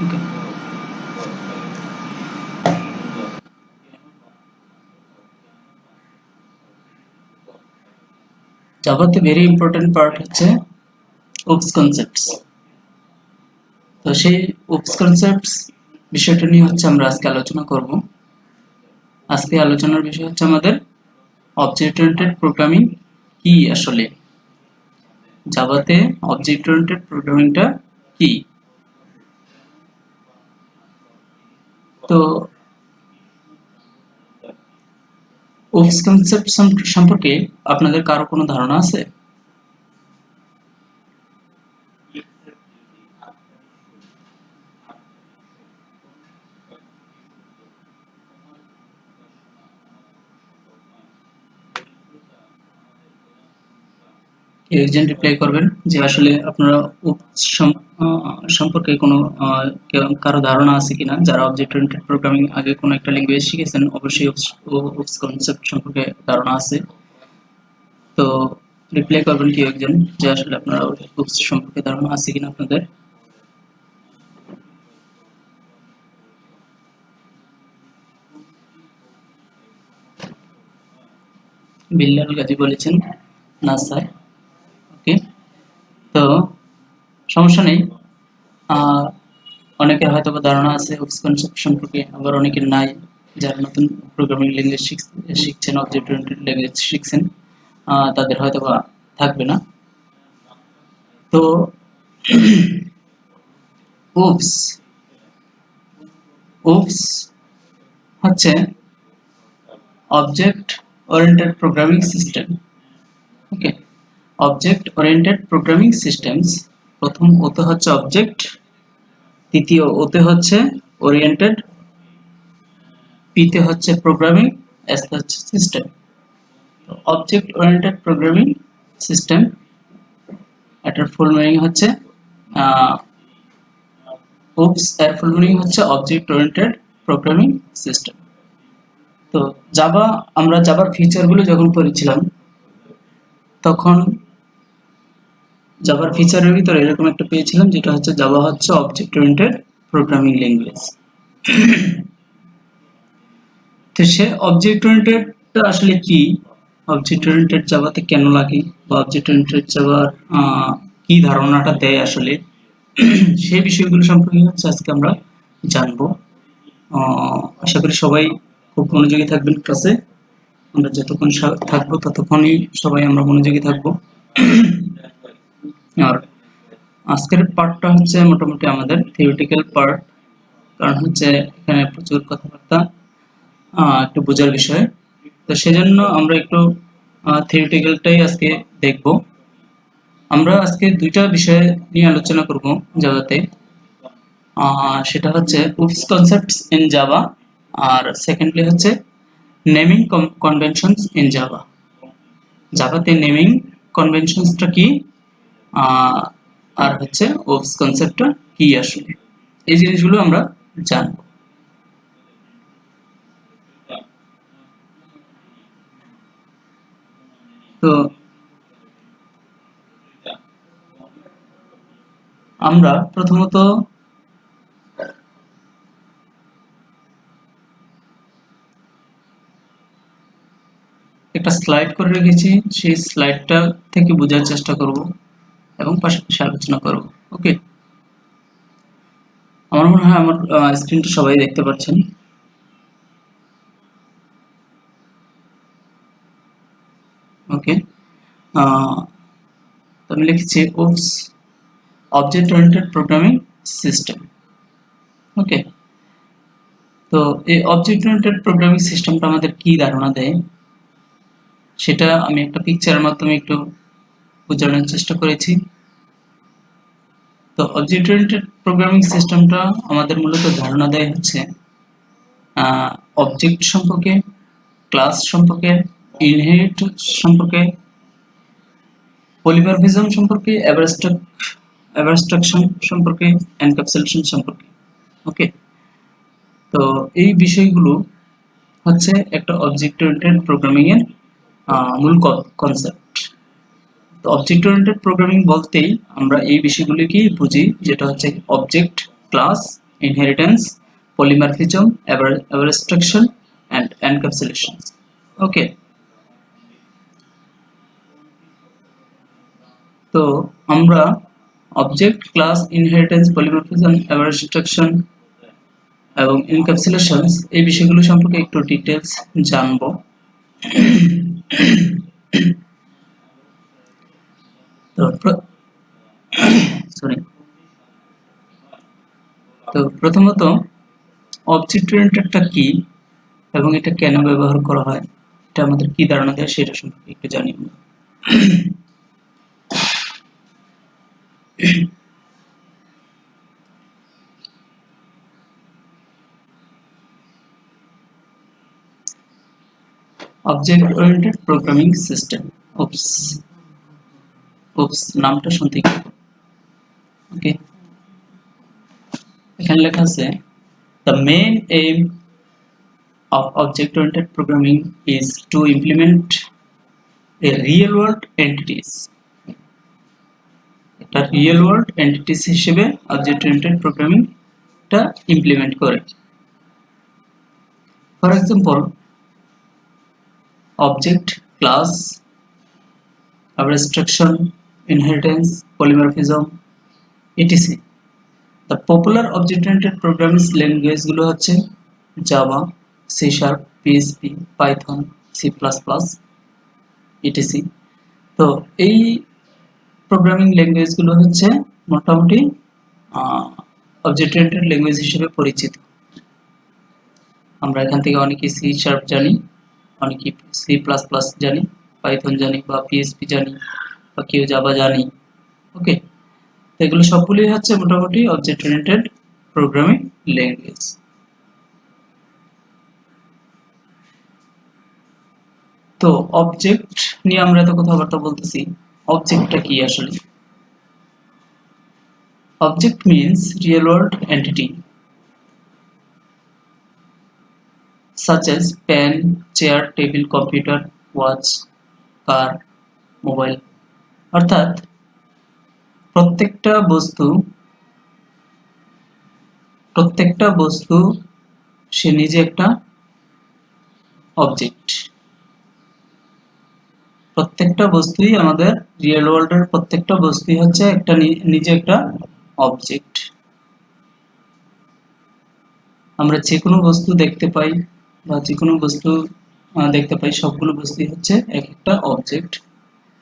Okay. জাভাতে very important part হচ্ছে OOPs concepts. তো সেই ওপস কনসেপ্টস বিষয়টা নিয়ে হচ্ছে আমরা আজকে আলোচনা করব। আজকে আলোচনার বিষয় হচ্ছে আমাদের অবজেক্ট ওরিয়েন্টেড প্রোগ্রামিং কি আসলে, জাভাতে অবজেক্ট ওরিয়েন্টেড প্রোগ্রামিংটা কি। তো ওপস কনসেপ্ট সম্পর্কে আপনাদের কারো কোনো ধারণা আছে? কেউ একজন রিপ্লাই করবেন যে আসলে আপনারা ওপস সম্পর্কে কোনো কারো ধারণা আছে কিনা। যারা অবজেক্ট ওরিয়েন্টেড প্রোগ্রামিং আগে কোনো একটা ল্যাঙ্গুয়েজ শিখেছেন অবশ্যই ওপস কনসেপ্ট সম্পর্কে ধারণা আছে। তো রিপ্লাই করবেন কেউ একজন যে আসলে আপনারা ওপস সম্পর্কে ধারণা আছে কিনা আপনাদের। বিল্লাল গাজী বলেছেন না স্যার। ওকে, তো সমস্যা নেই। আহ, অনেকের হয়তো বা ধারণা আছে ওপস কনসেপ্ট সম্পর্কে, আবার অনেকের নাই। যারা নতুন প্রোগ্রামিং ল্যাঙ্গুয়েজ শিখছেন, অবজেক্ট ওরিয়েন্টেড ল্যাঙ্গুয়েজ শিখছেন, তাদের হয়তো বা থাকবে না। তো ওপস ওপস হচ্ছে অবজেক্ট ওরিয়েন্টেড প্রোগ্রামিং সিস্টেম। ওকে, অবজেক্ট ওরিয়েন্টেড প্রোগ্রামিং সিস্টেমস। প্রথম ওতে হচ্ছে অবজেক্ট, দ্বিতীয় ওতে হচ্ছে ওরিয়েন্টেড, পিতে হচ্ছে প্রোগ্রামিং, এসতে হচ্ছে system. Object oriented programming system, এটার ফুল মিনিং হচ্ছে ওপস এর ফুল মিনিং হচ্ছে অবজেক্ট ওরিয়েন্টেড প্রোগ্রামিং সিস্টেম। তো জাভা, আমরা জাভার ফিচারগুলো যখন পড়েছিলাম তখন জাভার ফিচারের ভিতরে এরকম একটা পেয়েছিলাম যেটা হচ্ছে জাভা হচ্ছে অবজেক্ট ওরিয়েন্টেড প্রোগ্রামিং ল্যাঙ্গুয়েজ। তো সে অবজেক্ট ওরিয়েন্টেডটা আসলে কি, অবজেক্ট ওরিয়েন্টেড জাভাতে কেন লাগে, বা অবজেক্ট ওরিয়েন্টেড জাভার কি ধারণাটা দেয় আসলে, সেই বিষয়গুলো সম্পর্কে হচ্ছে আজকে আমরা জানবো। আশা করি সবাই খুব মনোযোগী থাকবেন ক্লাসে। আমরা যতক্ষণ থাকবো ততক্ষণই সবাই আমরা মনোযোগী থাকবো। আর আজকের পার্টটা হচ্ছে মোটামুটি আমাদের থিওরিটিক্যাল পার্ট, কারণ হচ্ছে এখানে প্রচুর কথাবার্তা, একটু বোঝার বিষয়। তো সেজন্য আমরা একটু থিওরিটিক্যালটাই আজকে দেখব। আমরা আজকে দুইটা বিষয় নিয়ে আলোচনা করব জাভাতে। সেটা হচ্ছে ওপস কনসেপ্টস ইন জাভা, আর সেকেন্ডলি হচ্ছে নেমিং কনভেনশনস ইন জাভা। জাভাতে নেমিং কনভেনশনসটা কি, আর হচ্ছে ওপস কনসেপ্টটা কি আসলে, এই জিনিসগুলো আমরা জানব। তো আমরা প্রথমত একটা স্লাইড করে রেখেছি, সেই স্লাইডটা থেকে বোঝার চেষ্টা করব এবং পাশাপাশি আলোচনা করব। ওকে, আমার মনে হয় আমার স্ক্রিনটা সবাই দেখতে পাচ্ছেন। ওকে, তো আমি লিখেছি OOPS object oriented programming system. Okay, তো এই অবজেক্ট ওরিয়েন্টেড প্রোগ্রামিং সিস্টেমটা আমাদের কি ধারণা দেয় সেটা আমি একটা পিকচারের মাধ্যমে একটু বোঝানোর চেষ্টা করেছি। তো অবজেক্ট ওরিয়েন্টেড প্রোগ্রামিং সিস্টেমটা আমাদের মূলত ধারণা দেয় হচ্ছে অবজেক্ট সম্পর্কে, ক্লাস সম্পর্কে, ইনহেরিট সম্পর্কে, পলিমরফিজম সম্পর্কে, অ্যাবস্ট্রাকশন সম্পর্কে, এনক্যাপসুলেশন সম্পর্কে। ওকে, তো এই বিষয়গুলো হচ্ছে একটা অবজেক্ট ওরিয়েন্টেড প্রোগ্রামিং এর মূল কনসেপ্ট। তো অবজেক্ট ওরিয়েন্টেড প্রোগ্রামিং বলতেই আমরা এই বিষয়গুলিকেই বুঝি, যেটা হচ্ছে object, class inheritance, polymorphism, abstraction, and encapsulation. Okay, তো আমরা object class inheritance polymorphism abstraction এবং এনক্যাপসুলেশনস এই বিষয়গুলো সম্পর্কে একটু ডিটেলস জানবো। তো সরি তো প্রথমত অবজেক্ট ওরিয়েন্টেডটা কি এবং এটা কেন ব্যবহার করা হয়, এটা আমাদের কি ধারণা দেয় সেটা সম্পর্কে একটু জানি আমরা। অবজেক্ট ওরিয়েন্টেড প্রোগ্রামিং সিস্টেম, ওপস ওপস নামটা শুনতে ওকে। এখানে লেখা আছে the main aim of object oriented programming is to implement a real world entities, এটা রিয়েল ওয়ার্ল্ড এন্টিটিস হিসেবে অবজেক্ট ওরিয়েন্টেড প্রোগ্রামিং টা ইমপ্লিমেন্ট করে। For example object, class, abstraction, inheritance, polymorphism, etc. The popular object-oriented programming language গুলো হচ্ছে Java, C sharp, PHP, Python, C plus plus, etc. তো এই programming language গুলো হচ্ছে মোটামুটি অবজেক্ট-ওরিয়েন্টেড ল্যাঙ্গুয়েজ হিসেবে পরিচিত। আমরা এখান থেকে অনেকে সি শার্প জানি, অনেকে সি প্লাস প্লাস জানি, পাইথন জানি বা পিএইচপি জানি বা কেউ জাভা জানি। ওকে, এগুলো সবগুলোই হচ্ছে মোটামুটি অবজেক্ট ওরিয়েন্টেড প্রোগ্রামিং ল্যাঙ্গুয়েজ। তো অবজেক্ট নিয়ে আমরা এত কথাবার্তা বলতেছি, অবজেক্টটা কি আসলে? Object means real world entity such as pen, chair, table, computer, watch, car, mobile. অর্থাৎ প্রত্যেকটা বস্তু সে নিজে একটা অবজেক্ট। প্রত্যেকটা বস্তুই আমাদের রিয়েল ওয়ার্ল্ডের প্রত্যেকটা বস্তুই হচ্ছে একটা নিজে একটা অবজেক্ট। আমরা যে কোনো বস্তু দেখতে পাই বা যে কোনো বস্তু দেখতে পাই, সবগুলো বস্তুই হচ্ছে এক একটা অবজেক্ট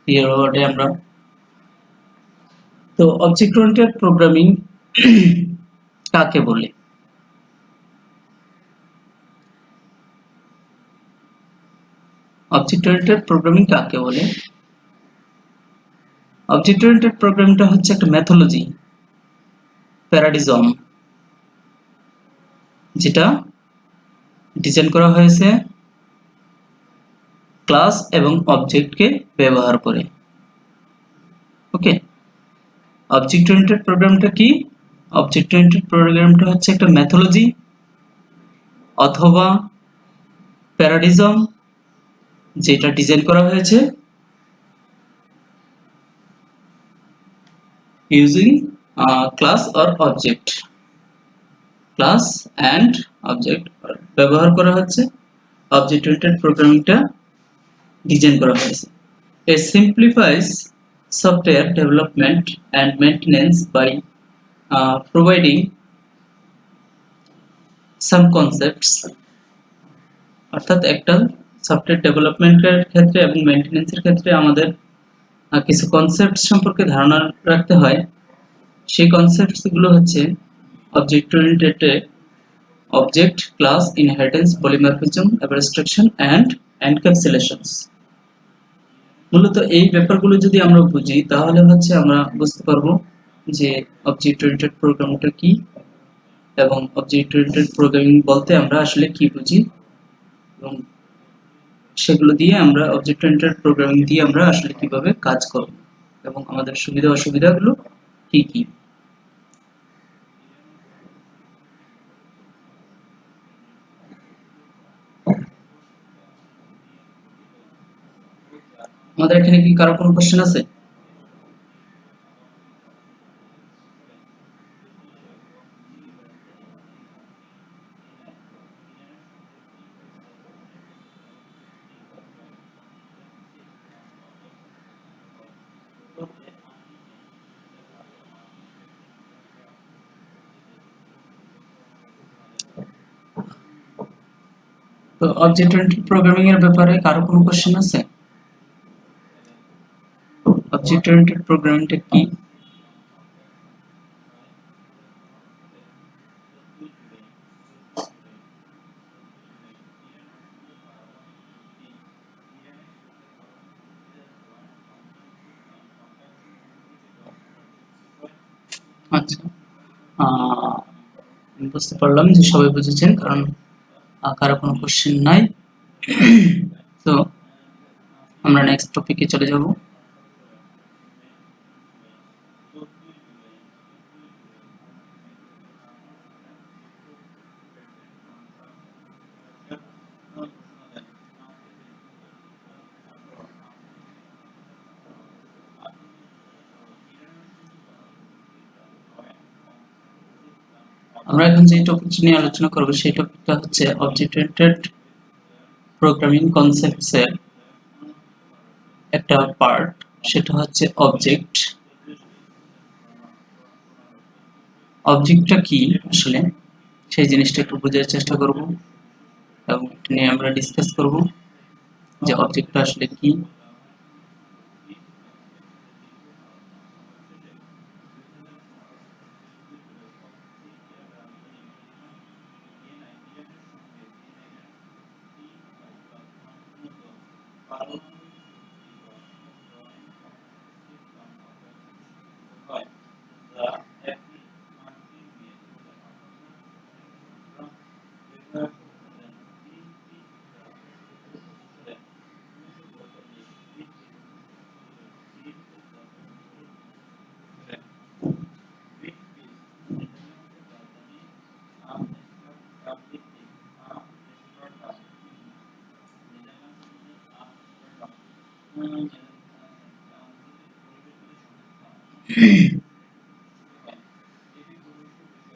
রিয়েল ওয়ার্ল্ডে আমরা। তো অবজেক্ট ওরিয়েন্টেড প্রোগ্রামিং কাকে বলে? অবজেক্ট ওরিয়েন্টেড প্রোগ্রামিং কাকে বলে? অবজেক্ট ওরিয়েন্টেড প্রোগ্রামিংটা হচ্ছে একটা মেথোলজি, প্যারাডিজম, যেটা ডিজাইন করা হয়েছে ক্লাস এবং অবজেক্টকে ব্যবহার করে। ওকে, অবজেক্ট ওরিয়েন্টেড প্রোগ্রামটা কি? অবজেক্ট ওরিয়েন্টেড প্রোগ্রামটা হচ্ছে একটা মেথোলজি অথবা প্যারাডিজম, যেটা ডিজাইন করা হয়েছে using class or object, class and object ব্যবহার করা হচ্ছে অবজেক্ট ওরিয়েন্টেড প্রোগ্রামিংটা ডিজাইন করা হয়েছে। It simplifies software development and maintenance by providing some concepts, অর্থাৎ একটা সফটওয়্যার ডেভেলপমেন্টের ক্ষেত্রে এবং মেইনটেনেন্সের ক্ষেত্রে আমাদের কিছু কনসেপ্ট সম্পর্কে ধারণা রাখতে হয়। সেই কনসেপ্টস গুলো হচ্ছে object oriented, object, class, inheritance, polymorphism, abstraction and encapsulations. মূলত এই ব্যাপারগুলো যদি আমরা বুঝি তাহলে হচ্ছে আমরা বুঝতে পারবো যে অবজেক্ট ওরিয়েন্টেড প্রোগ্রামিংটা কি এবং অবজেক্ট ওরিয়েন্টেড প্রোগ্রামিং বলতে আমরা আসলে কি বুঝি, এবং সেগুলো দিয়ে আমরা অবজেক্ট ওরিয়েন্টেড প্রোগ্রামিং দিয়ে আমরা আসলে কিভাবে কাজ করব এবং আমাদের সুবিধা অসুবিধাগুলো কি কি। আমাদের এখানে কি কারো কোনো কোশ্চেন আছে? তো অবজেক্ট ওরিয়েন্টেড প্রোগ্রামিং এর ব্যাপারে কারো কোনো কোশ্চেন আছে? অবজেক্ট ওরিয়েন্টেড প্রোগ্রামিংটা কি? আচ্ছা, বুঝতে পারলাম যে সবাই বুঝেছেন, কারণ কারো কোনো কোশ্চেন নাই। তো আমরা নেক্সট টপিকে চলে যাব। আমরা এখন যে টপিকটি নিয়ে আলোচনা করব সেই টপিকটা হচ্ছে অবজেক্ট ওরিয়েন্টেড প্রোগ্রামিং কনসেপ্টস এর একটা পার্ট, সেটা হচ্ছে অবজেক্ট। অবজেক্টটা কি আসলে সেই জিনিসটা একটু বোঝার চেষ্টা করব এবং এটা নিয়ে আমরা ডিসকাস করব যে অবজেক্টটা আসলে কি।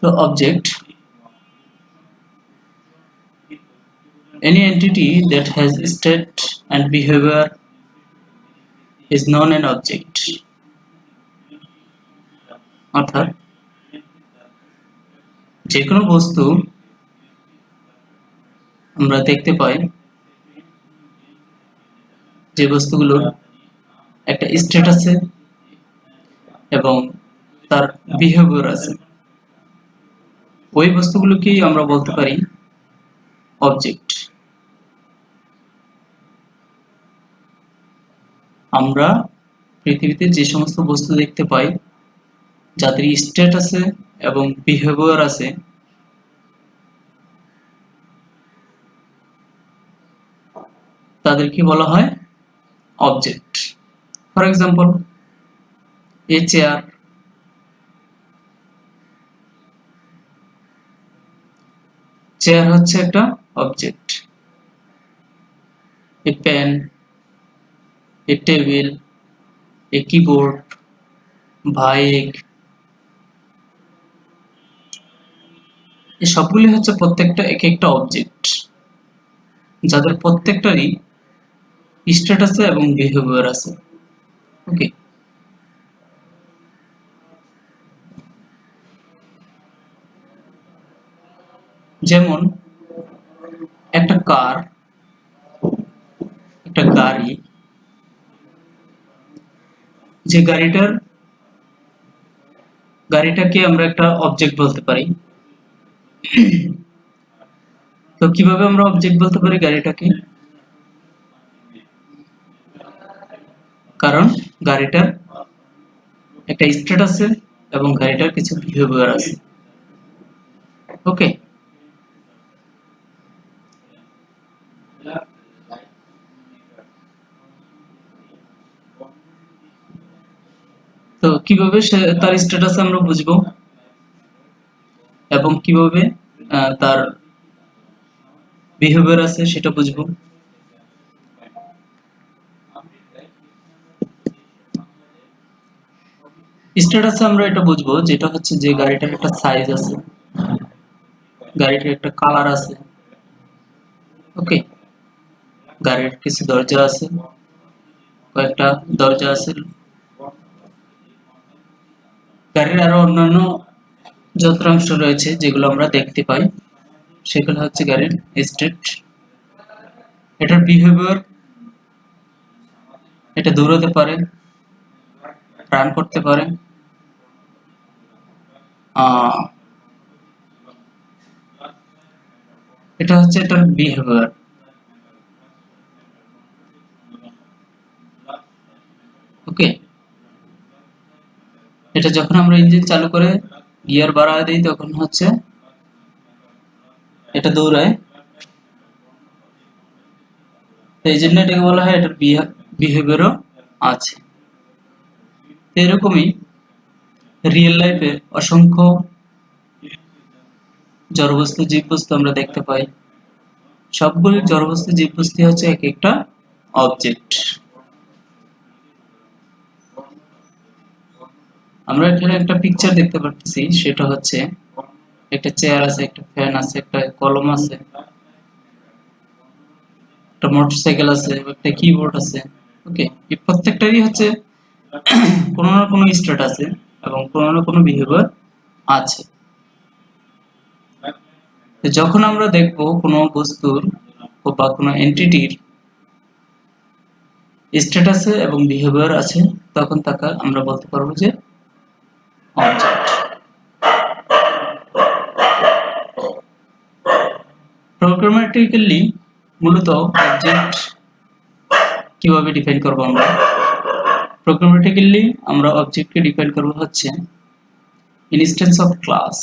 তো object, any entity that has state and behavior is known an object। অর্থাৎ যে কোনো বস্তু আমরা দেখতে পাই যে বস্তুগুলোর একটা স্টেট আছে এবং তার বিহেভিয়ার আছে, ওই বস্তুগুলোকেই আমরা বলতে পারি অবজেক্ট। আমরা পৃথিবীতে যে সমস্ত বস্তু দেখতে পাই যাদের স্টেট আছে এবং বিহেভিয়ার আছে, তাদেরকে বলা হয় object. For example, a chair, chair হচ্ছে একটা object. A pen, a table, a keyboard, bike, এই সবগুলি হচ্ছে প্রত্যেকটা এক একটা অবজেক্ট, যাদের প্রত্যেকটারই স্টেট আছে এবং বিহেভিয়ার আছে। ওকে, যেমন একটা কার, একটা গাড়ি, যে গাড়িটাকে আমরা একটা অবজেক্ট বলতে পারি। তো কিভাবে আমরা অবজেক্ট বলতে পারি গাড়িটাকে? কারণ গাড়িটার একটা স্টেট আছে এবং গাড়িটার কিছু বিহেভিয়ার আছে। ওকে, তো কিভাবে তার স্ট্যাটাস আমরা বুঝবো এবং কিভাবে তার বিহেভিয়ার আছে সেটা বুঝবো? স্ট্যাটাসে আমরা এটা বুঝবো যেটা হচ্ছে যে গাড়িটার একটা সাইজ আছে, গাড়িটার একটা কালার আছে। ওকে, গাড়ির কিছু দরজা আছে, কয়েকটা দরজা আছে, গাড়ির আরো অন্যান্য যন্ত্রাংশ রয়েছে যেগুলো আমরা দেখতে পাই, সেগুলো হচ্ছে গাড়ির স্টেট। এটার বিহেভিয়ার, এটা দৌড়াতে পারে, রান করতে পারে, এটা হচ্ছে এটার বিহেভিয়ার। ওকে, এটা যখন আমরা ইঞ্জিন চালু করে গিয়ার বাড়ায় দিই তখন হচ্ছে এটা দৌড়ায়, এই জন্য এটাকে বলা হয় এটার বিহেভিয়ারও আছে। এরকমই রিয়েল লাইফে অসংখ্য জড়বস্তু জীববস্তু আমরা দেখতে পাই। সবগুলি জড়বস্তু জীববস্তু হচ্ছে এক একটা অবজেক্ট। আমরা এখানে একটা পিকচার দেখতে পাচ্ছি, সেটা হচ্ছে একটা চেয়ার আছে, একটা ফ্যান আছে, একটা কলম আছে, একটা মোটরসাইকেল আছে, একটা কিবোর্ড আছে। ওকে, এই প্রত্যেকটারই হচ্ছে কোনো না কোনো স্টেট আছে এবং কোনো না কোনো বিহেভিয়ার আছে। যখন আমরা দেখব কোনো বস্তুর বা কোনো এন্টিটির স্টেট আছে এবং বিহেভিয়ার আছে, তখন তাকে আমরা বলতে পারবো যে অবজেক্ট। প্রোগ্রামেটিক্যালি মূলত অবজেক্ট কিভাবে ডিফাইন করব আমরা? প্রোগ্রামেটিক্যালি আমরা অবজেক্টকে ডিফাইন করব হচ্ছে instance of class.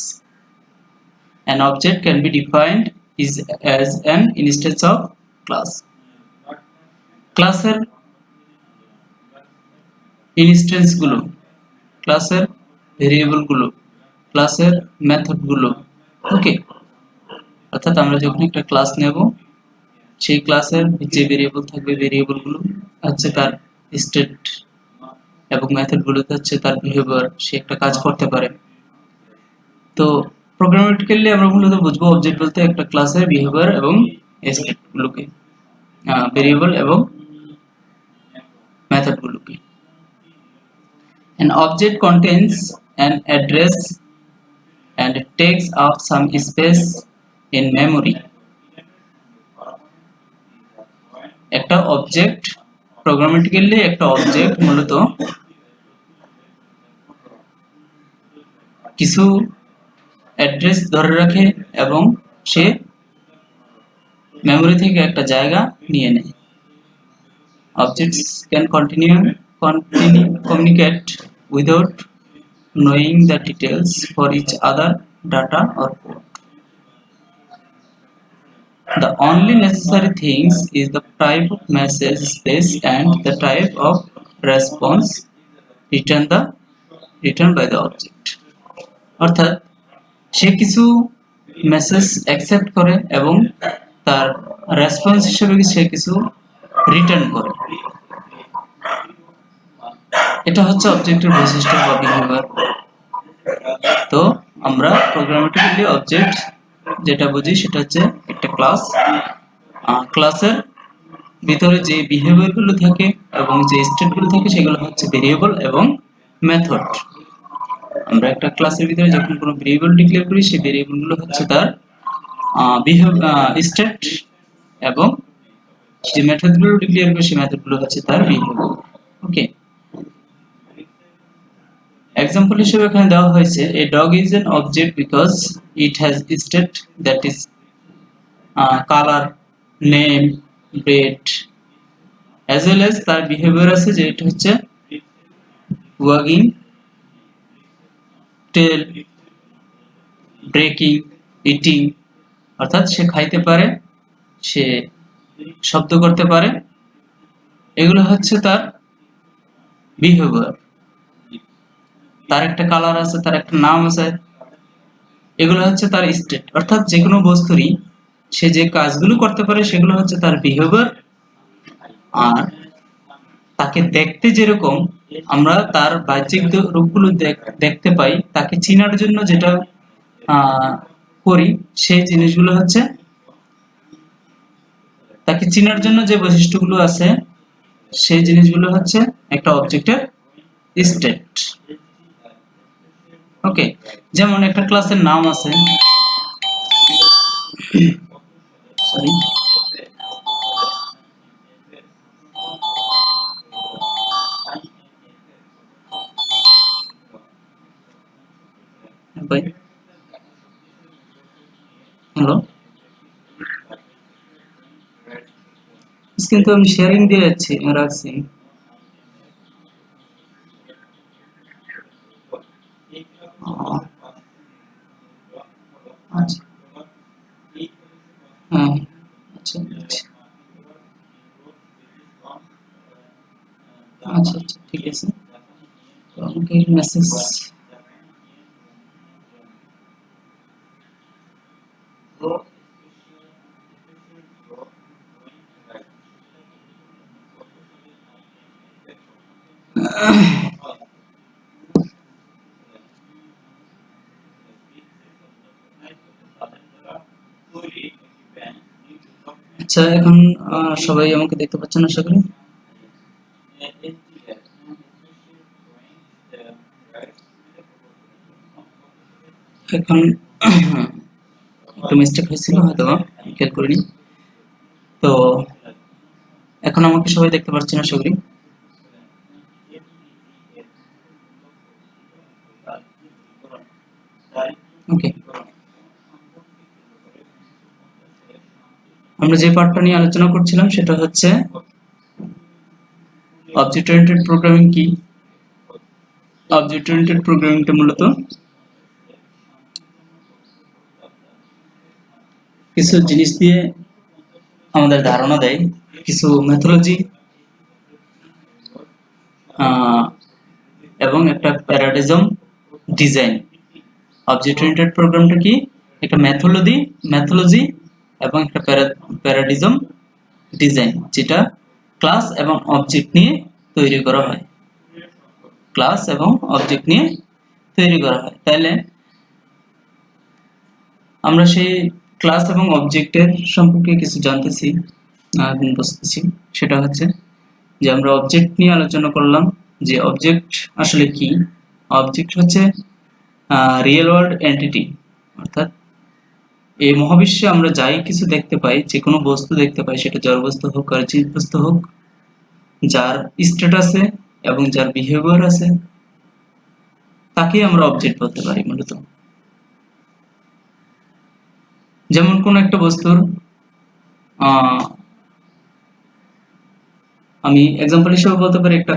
An object can be defined as an instance of class. ক্লাসের ইনস্ট্যান্স গুলো, ক্লাসের ভেরিয়েবল গুলো, ক্লাসের মেথড গুলো। ওকে, অর্থাৎ আমরা যখন একটা ক্লাস নেব, সেই ক্লাসের যে ভেরিয়েবল থাকবে, ভেরিয়েবল গুলো হচ্ছে তার স্টেট এবং মেথড গুলোতে হচ্ছে তার বিহেভিয়ার, সে একটা কাজ করতে পারে। তো প্রোগ্রামেটিক্যালি আমরা মূলত বুঝবো অবজেক্ট বলতে একটা ক্লাসের বিহেভিয়ার এবং স্টেট গুলোকে, ভেরিয়েবল এবং মেথড গুলোকে। An object contains an address and takes up some space in memory. একটা অবজেক্ট, প্রোগ্রামেটিক্যালি একটা অবজেক্ট মূলত কিছু অ্যাড্রেস ধরে রাখে এবং সে মেমরি থেকে একটা জায়গা নিয়ে নেয়। Objects can communicate without knowing the details for each other data or code. The only necessary things is the type of message space and the type of response returned by the object. অর্থাৎ সে কিছু message accept করে এবং তার response হিসেবে সে কিছু return করে। এটা হচ্ছে অবজেক্টের বৈশিষ্ট্য বা বিহেভিয়ার। তো আমরা প্রোগ্রামেটিক্যালি অবজেক্ট যেটা বুঝি সেটা হচ্ছে একটা ক্লাস, ক্লাসের ভিতরে যে বিহেভিয়ার গুলো থাকে এবং যে স্টেট গুলো থাকে সেগুলো হচ্ছে ভেরিয়েবল এবং মেথড। আমরা একটা ক্লাসের ভিতরে যখন কোনো ভেরিয়েবল ডিক্লেয়ার করি, সেই ভেরিয়েবল গুলো হচ্ছে তার স্টেট এবং যে মেথড গুলো ডিক্লেয়ার করি সেই মেথড গুলো হচ্ছে তার বিহেভিয়ার। ওকে, এক্সাম্পল হিসেবে এখানে দেওয়া হয়েছে a dog is an object because it has state that is color, name, breed, as well as তার বিহেভিয়ার আছে যে এটা হচ্ছে wagging tail, breaking, eating, অর্থাৎ সে খাইতে পারে, সে শব্দ করতে পারে, এগুলো হচ্ছে তার বিহেভিয়ার। তার একটা কালার আছে, তার একটা নাম আছে, এগুলো হচ্ছে তার স্টেট। অর্থাৎ যে কোনো বস্তুরই সে যে কাজগুলো করতে পারে সেগুলো হচ্ছে তার বিহেভিয়ার। আর তাকে দেখতে যেরকম আমরা তার বাহ্যিক রূপগুলো দেখতে পাই, তাকে চিনার জন্য যেটা করি সেই জিনিসগুলো হচ্ছে, তাকে চিনার জন্য যে বৈশিষ্ট্যগুলো আছে সেই জিনিসগুলো হচ্ছে একটা অবজেক্টের স্টেট। ওকে, যেমন একটা ক্লাসের নাম আছে, সরি, পাই। হ্যালো, স্ক্রিন তো আমি শেয়ারিং দিয়ে রাখছি। আচ্ছা, হ্যাঁ, আচ্ছা, আচ্ছা, আচ্ছা, আচ্ছা, ঠিক আছে। তো আমাকে মেসেজ আচ্ছা, এখন সবাই আমাকে দেখতে পাচ্ছেন আশা করি। এখন একটু মিস্টেক হয়েছিল হয়তো, খেয়াল করিনি। তো এখন আমাকে সবাই দেখতে পাচ্ছেন আশা করি। ওকে, আমরা যে পার্টটা নিয়ে আলোচনা করছিলাম সেটা হচ্ছে অবজেক্ট ওরিয়েন্টেড প্রোগ্রামিং কি। অবজেক্ট ওরিয়েন্টেড প্রোগ্রামিংটা মূলত কিছু জিনিস দিয়ে আমাদের ধারণা দেয়, কিছু মেথোলজি এবং একটা প্যারাডিজম ডিজাইন। অবজেক্ট ওরিয়েন্টেড প্রোগ্রামটা কি, একটা ম্যাথোলজি এবং একটা প্যারাডিজম ডিজাইন, যেটা ক্লাস এবং অবজেক্ট নিয়ে তৈরি করা হয়। ক্লাস এবং অবজেক্ট নিয়ে তৈরি করা হয়। তাহলে আমরা সেই ক্লাস এবং অবজেক্টের সম্পর্কে কিছু জানতেছি এবং বুঝতেছি। সেটা হচ্ছে যে আমরা অবজেক্ট নিয়ে আলোচনা করলাম, যে অবজেক্ট আসলে কি। অবজেক্ট হচ্ছে রিয়েল ওয়ার্ল্ড এন্টিটি, অর্থাৎ এই মহাবিশ্বে আমরা যাই কিছু দেখতে পাই, যে কোনো বস্তু দেখতে পাই, সেটা জড় বস্তু হোক আর জীব বস্তু হোক, যার স্টেট আছে এবং যার বিহেভিয়ার আছে, তাকেই আমরা অবজেক্ট বলতে পারি মূলত। যেমন কোন একটা বস্তুর আমি এক্সাম্পল হিসেবে বলতে পারি, একটা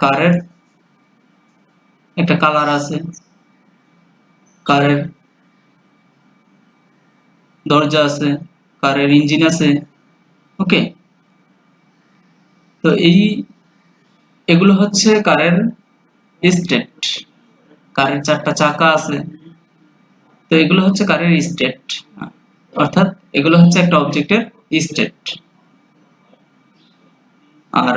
কারের একটা কালার আছে, কারের দরজা আছে, কারের ইঞ্জিন আছে। ওকে, তো এগুলো হচ্ছে কারের স্টেট। কারের 4টা চাকা আছে, তো এগুলো হচ্ছে কারের স্টেট, অর্থাৎ এগুলো হচ্ছে একটা অবজেক্টের স্টেট। আর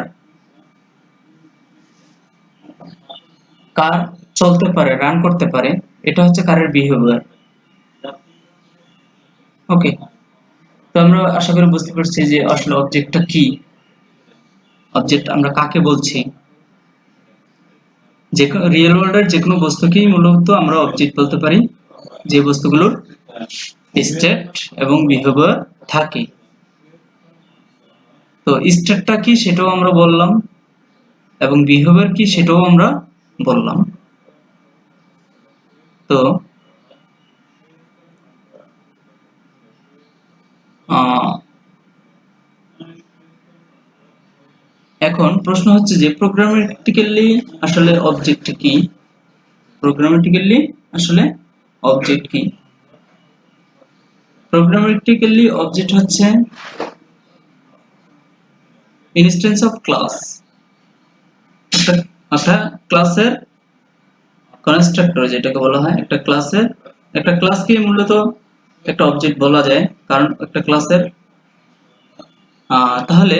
কার চলতে পারে, রান করতে পারে, এটা হচ্ছে কারের বিহেভিয়ার। ওকে, তো আমরা আশা করি বুঝতে পারছি যে আসলে অবজেক্টটা কি, অবজেক্ট আমরা কাকে বলছি। যে রিয়েল ওয়ার্ল্ডের যে কোনো বস্তুকেই মূলত আমরা অবজেক্ট বলতে পারি, যে বস্তুগুলোর স্টেট এবং বিহেভিয়ার থাকে। তো স্টেটটা কি সেটাও আমরা বললাম, এবং বিহেভিয়ার কি সেটাও আমরা বললাম। তো এখন প্রশ্ন হচ্ছে যে প্রোগ্রামেটিক্যালি আসলে অবজেক্ট কি। প্রোগ্রামেটিক্যালি আসলে অবজেক্ট কি? প্রোগ্রামেটিক্যালি অবজেক্ট হচ্ছে ইনস্ট্যান্স অফ ক্লাস, একটা ক্লাসের কনস্ট্রাক্টর যেটাকে বলা হয়। একটা ক্লাসকে মূলত একটা অবজেক্ট বলা যায়, কারণ একটা ক্লাসের তাহলে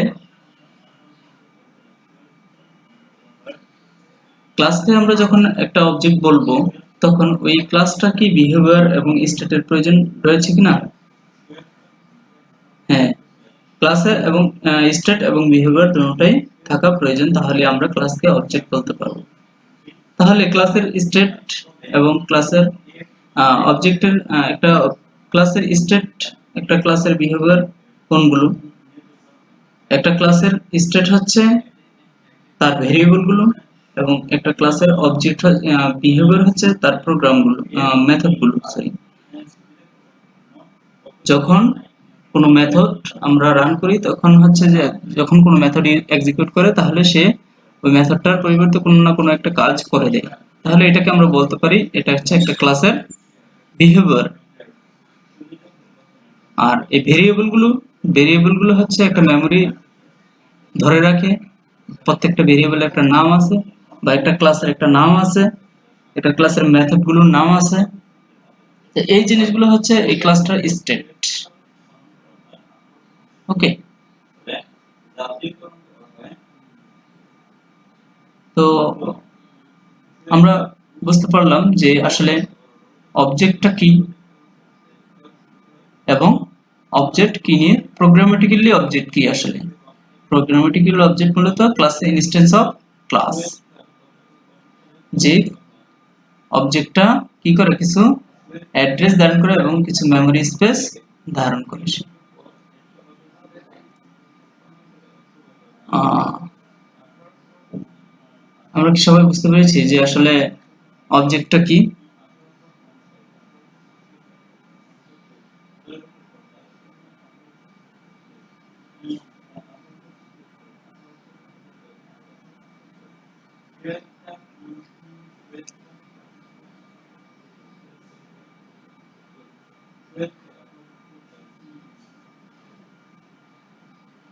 ক্লাসকে আমরা যখন একটা অবজেক্ট বলবো, তখন ওই ক্লাসটা কি বিহেভিয়ার এবং স্টেটের প্রয়োজন রয়েছে কিনা? হ্যাঁ, ক্লাসের এবং স্টেট এবং বিহেভিয়ার দুটোই থাকা প্রয়োজন, তাহলে আমরা ক্লাসকে অবজেক্ট বলতে পারবো। তাহলে ক্লাসের স্টেট এবং ক্লাসের অবজেক্টের একটা ক্লাসের স্টেট, একটা ক্লাসের বিহেভিয়ার কোনগুলো? একটা ক্লাসের স্টেট হচ্ছে তার ভেরিয়েবলগুলো, এবং একটা ক্লাসের অবজেক্ট বিহেভিয়ার হচ্ছে তার প্রোগ্রামগুলো, মেথডগুলো, সরি। যখন কোনো মেথড আমরা রান করি তখন হচ্ছে যে যখন কোনো মেথড এক্সিকিউট করে তাহলে সে ওই মেথডটার পরিবর্তে কোনো না কোনো একটা কাজ করে দেয়, তাহলে এটাকে আমরা বলতে পারি এটা হচ্ছে একটা ক্লাসের বিহেভিয়ার। আর এই ভেরিয়েবলগুলো হচ্ছে একটা মেমরি ধরে রাখে, প্রত্যেকটা ভেরিয়েবলের একটা নাম আছে বা একটা ক্লাসের একটা নাম আছে, একটা ক্লাসের মেথডগুলোর নাম আছে। তো এই জিনিসগুলো হচ্ছে এই ক্লাসটার স্টেট। ওকে, তো আমরা বুঝতে পারলাম যে আসলে অবজেক্টটা কি এবং অবজেক্ট কি নিয়ে প্রোগ্রামেটিক্যালি অবজেক্ট কি। আসলে প্রোগ্রামেটিক্যালি অবজেক্ট মূলত ক্লাসে ইনস্ট্যান্স অফ ক্লাস, যে অবজেক্টটা কি করে কিছু অ্যাড্রেস ধারণ করে এবং কিছু মেমরি স্পেস ধারণ করে। আমরা কি সবাই বুঝতে পেরেছি যে আসলে অবজেক্টটা কি?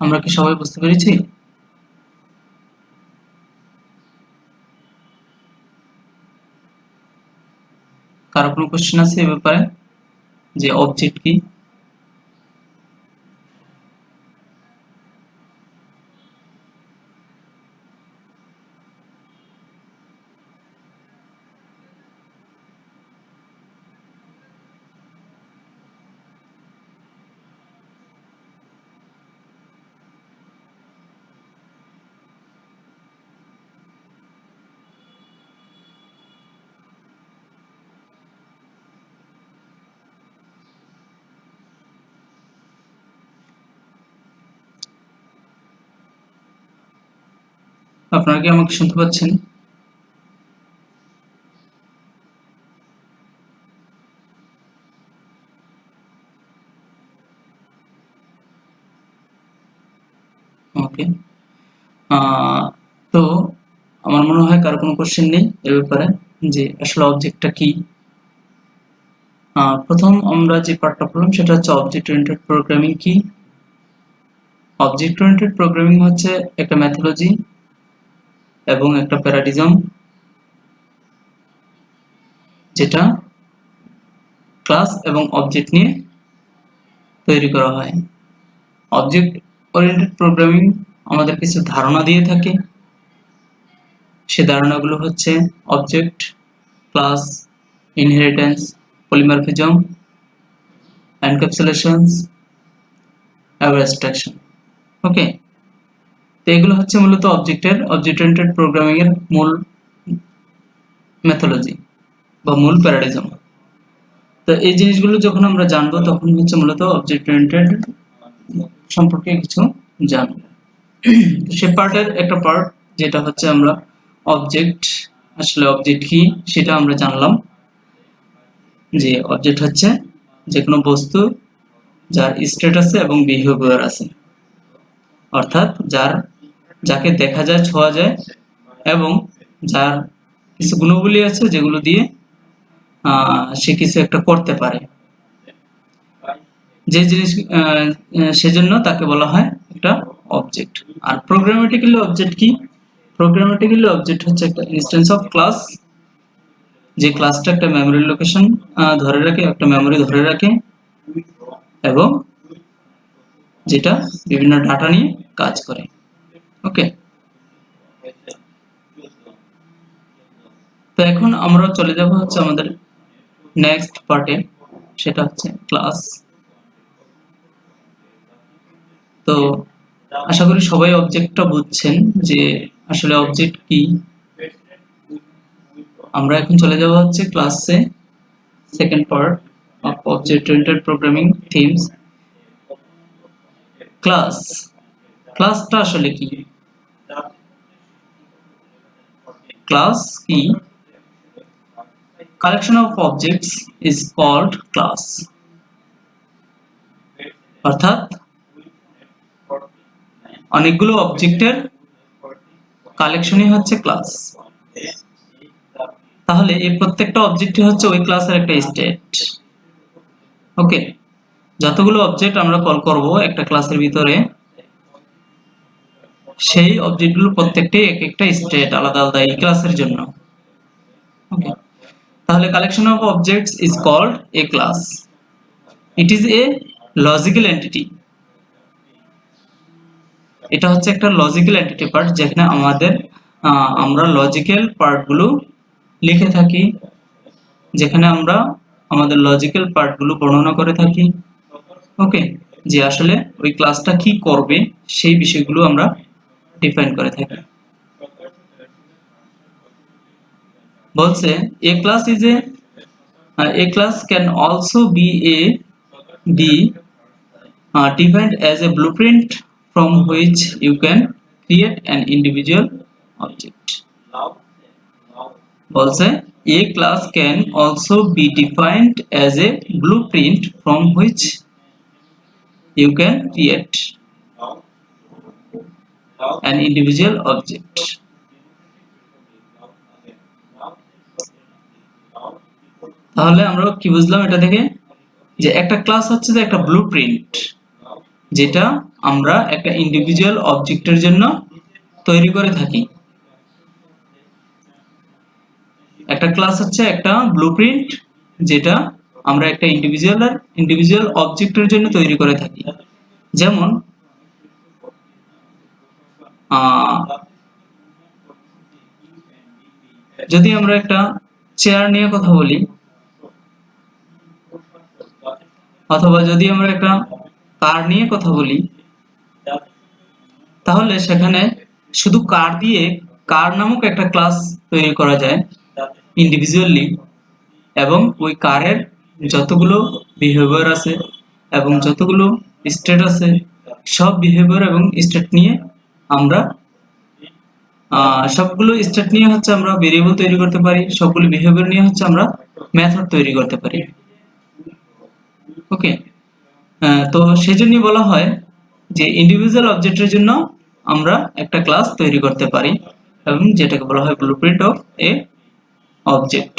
আমরা কি সবাই বুঝতে পেরেছি? কারো কোনো কোশ্চেন আছে এ ব্যাপারে যে অবজেক্ট কি? আপনারা কি আমাকে শুনতে পাচ্ছেন? ওকে, তো আমার মনে হয় কারো কোনো কোশ্চেন নেই এ ব্যাপারে যে আসলে অবজেক্টটা কি। প্রথম আমরা যে পার্টটা পড়লাম সেটা হচ্ছে অবজেক্ট ওরিয়েন্টেড প্রোগ্রামিং কি। অবজেক্ট ওরিয়েন্টেড প্রোগ্রামিং হচ্ছে একটা মেথোলজি এবং একটা প্যারাডিজম যেটা ক্লাস এবং অবজেক্ট নিয়ে তৈরি করা হয়। অবজেক্ট ওরিয়েন্টেড প্রোগ্রামিং আমাদের কিছু ধারণা দিয়ে থাকে, সে ধারণাগুলো হচ্ছে object, class, inheritance, polymorphism, encapsulations, abstraction. Okay, তো এগুলো হচ্ছে মূলত অবজেক্ট ওরিয়েন্টেড প্রোগ্রামিং এর মূল মেথোলজি বা মূল প্যারাডিজম। তো এই জিনিসগুলো যখন আমরা জানবো তখন হচ্ছে মূলত অবজেক্ট ওরিয়েন্টেড সম্পর্কে কিছু জানবো। সে পার্টের একটা পার্ট যেটা হচ্ছে আমরা অবজেক্ট, আসলে অবজেক্ট কি সেটা আমরা জানলাম। যে অবজেক্ট হচ্ছে যে কোনো বস্তু যার স্টেট আছে এবং বিহেভিয়ার আছে, অর্থাৎ যাকে দেখা যায়, ছোঁয়া যায় এবং যার কিছু গুণাবলী আছে যেগুলো দিয়ে সে কিছু একটা করতে পারে, যে জিনিস সেজন্য তাকে বলা হয় একটা অবজেক্ট। আর প্রোগ্রামেটিক্যালি অবজেক্ট কি? প্রোগ্রামেটিক্যালি অবজেক্ট হচ্ছে একটা ইনস্ট্যান্স অফ ক্লাস, যে ক্লাসটা একটা মেমরি লোকেশন ধরে রাখে, একটা মেমরি ধরে রাখে এবং যেটা বিভিন্ন ডাটা নিয়ে কাজ করে। ওকে, তো এখন আমরা চলে যাব হচ্ছে আমাদের নেক্সট পার্টে, সেটা হচ্ছে ক্লাস। তো আশা করি সবাই অবজেক্টটা বুঝছেন যে আসলে অবজেক্ট কি। আমরা এখন চলে যাব হচ্ছে ক্লাসে, second part of object oriented programming themes. ক্লাসটা আসলে কি? ক্লাস কি? Collection of objects is called class. অর্থাৎ অনেকগুলো অবজেক্টের কালেকশনই হচ্ছে ক্লাস। তাহলে এই প্রত্যেকটা অবজেক্টই হচ্ছে ওই ক্লাসের একটা স্টেট। ওকে, যতগুলো অবজেক্ট আমরা কল করব একটা ক্লাসের ভিতরে, সেই অবজেক্টগুলো প্রত্যেকটাই এক একটা স্টেট আলাদা আলাদা এই ক্লাসের জন্য। ওকে, তাহলে collection of objects is called a class. It is a logical entity. এটা হচ্ছে একটা লজিক্যাল এন্টিটি পার্ট, যেখানে আমরা লজিক্যাল পার্টগুলো লিখে থাকি, যেখানে আমরা আমাদের লজিক্যাল পার্টগুলো বর্ণনা করে থাকি। ওকে, যে আসলে ওই ক্লাসটা কি করবে সেই বিষয়গুলো আমরা ডিফাইন করে থাকি। বলছে a class is a class can also be defined as a blueprint from which you can create an individual object. বলছে a class can also be defined as a blueprint from which you can create an individual object. তাহলে আমরা কি বুঝলাম এটা থেকে? যে একটা class হচ্ছে যে একটা ব্লুপ্রিন্ট, যেটা আমরা একটা ইন্ডিভিজুয়াল অবজেক্টের জন্য তৈরি করে থাকি। একটা ক্লাস হচ্ছে একটা ব্লুপ্রিন্ট, যেটা আমরা একটা ইন্ডিভিজুয়াল অবজেক্টের জন্য তৈরি করে থাকি। যেমন যদি আমরা একটা চেয়ার নিয়ে কথা বলি, অথবা যদি আমরা একটা কার নিয়ে কথা বলি, তাহলে সেখানে শুধু কার নামক একটা ক্লাস তৈরি করা যায় ইন্ডিভিজুয়ালি, এবং ওই কারের যতগুলো বিহেভিয়ার আছে এবং যতগুলো স্টেট আছে, সব বিহেভিয়ার এবং স্টেট নিয়ে আমরা সবগুলো স্টেট নিয়ে হচ্ছে আমরা ভেরিয়েবল তৈরি করতে পারি, সবগুলো বিহেভিয়ার নিয়ে হচ্ছে আমরা মেথড তৈরি করতে পারি। ওকে, তো সেজন্যই বলা হয় যে ইন্ডিভিজুয়াল অবজেক্টের জন্য আমরা একটা ক্লাস তৈরি করতে পারি, এবং যেটাকে বলা হয় blueprint of A object.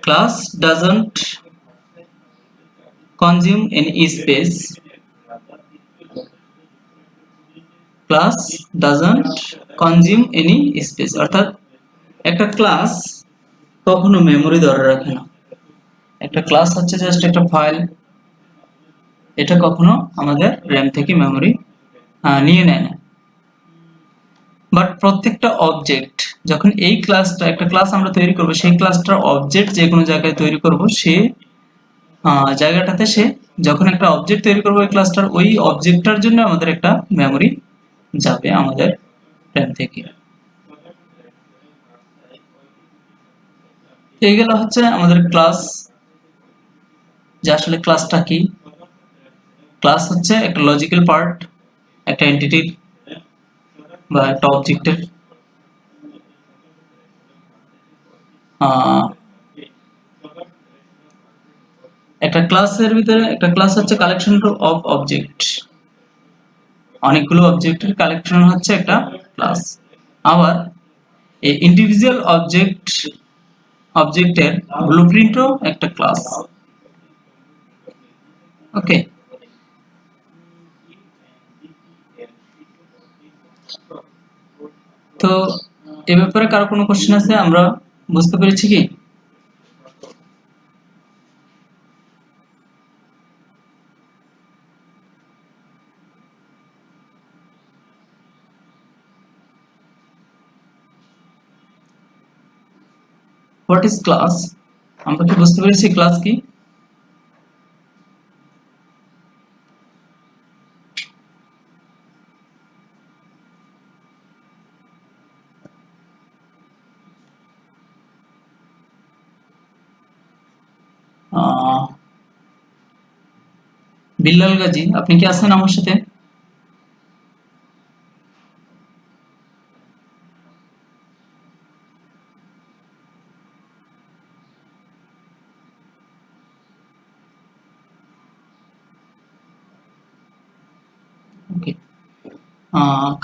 Class doesn't consume any space. Class doesn't consume any space, অর্থাৎ একটা ক্লাস কখনো মেমরি ধরে রাখে না। একটা ক্লাস হচ্ছে জাস্ট একটা ফাইল, এটা কখনো আমাদের র্যাম থেকে মেমরি নিয়ে নেয় না। বাট প্রত্যেকটা অবজেক্ট, যখন এই একটা ক্লাস আমরা তৈরি করব, সেই ক্লাসটার অবজেক্ট যে কোনো জায়গায় তৈরি করব, সে জায়গাটাতে সে যখন একটা অবজেক্ট তৈরি করবো ওই ক্লাসটার, ওই অবজেক্টটার জন্য আমাদের একটা মেমরি যাবে আমাদের র্যাম থেকে। এই গেল হচ্ছে আমাদের ক্লাস। যে আসলে ক্লাসটা কি? ক্লাস হচ্ছে একটা লজিক্যাল পার্ট একটা এন্টিটির বা একটা অবজেক্টের। একটা ক্লাসের ভিতরে একটা ক্লাস হচ্ছে কালেকশন অফ অবজেক্ট, অনেকগুলো অবজেক্টের কালেকশন হচ্ছে একটা ক্লাস। আবার এই ইন্ডিভিজুয়াল অবজেক্টের ব্লুপ্রিন্টও একটা ক্লাস। ওকে, তো এ ব্যাপারে কারো কোনো কোশ্চেন আছে? আমরা বুঝতে পেরেছি কি? What is class? আমরা কি বুঝতে পেরেছি ক্লাস কি? বিল্লাল গাজী, আপনি কি আছেন আমার সাথে?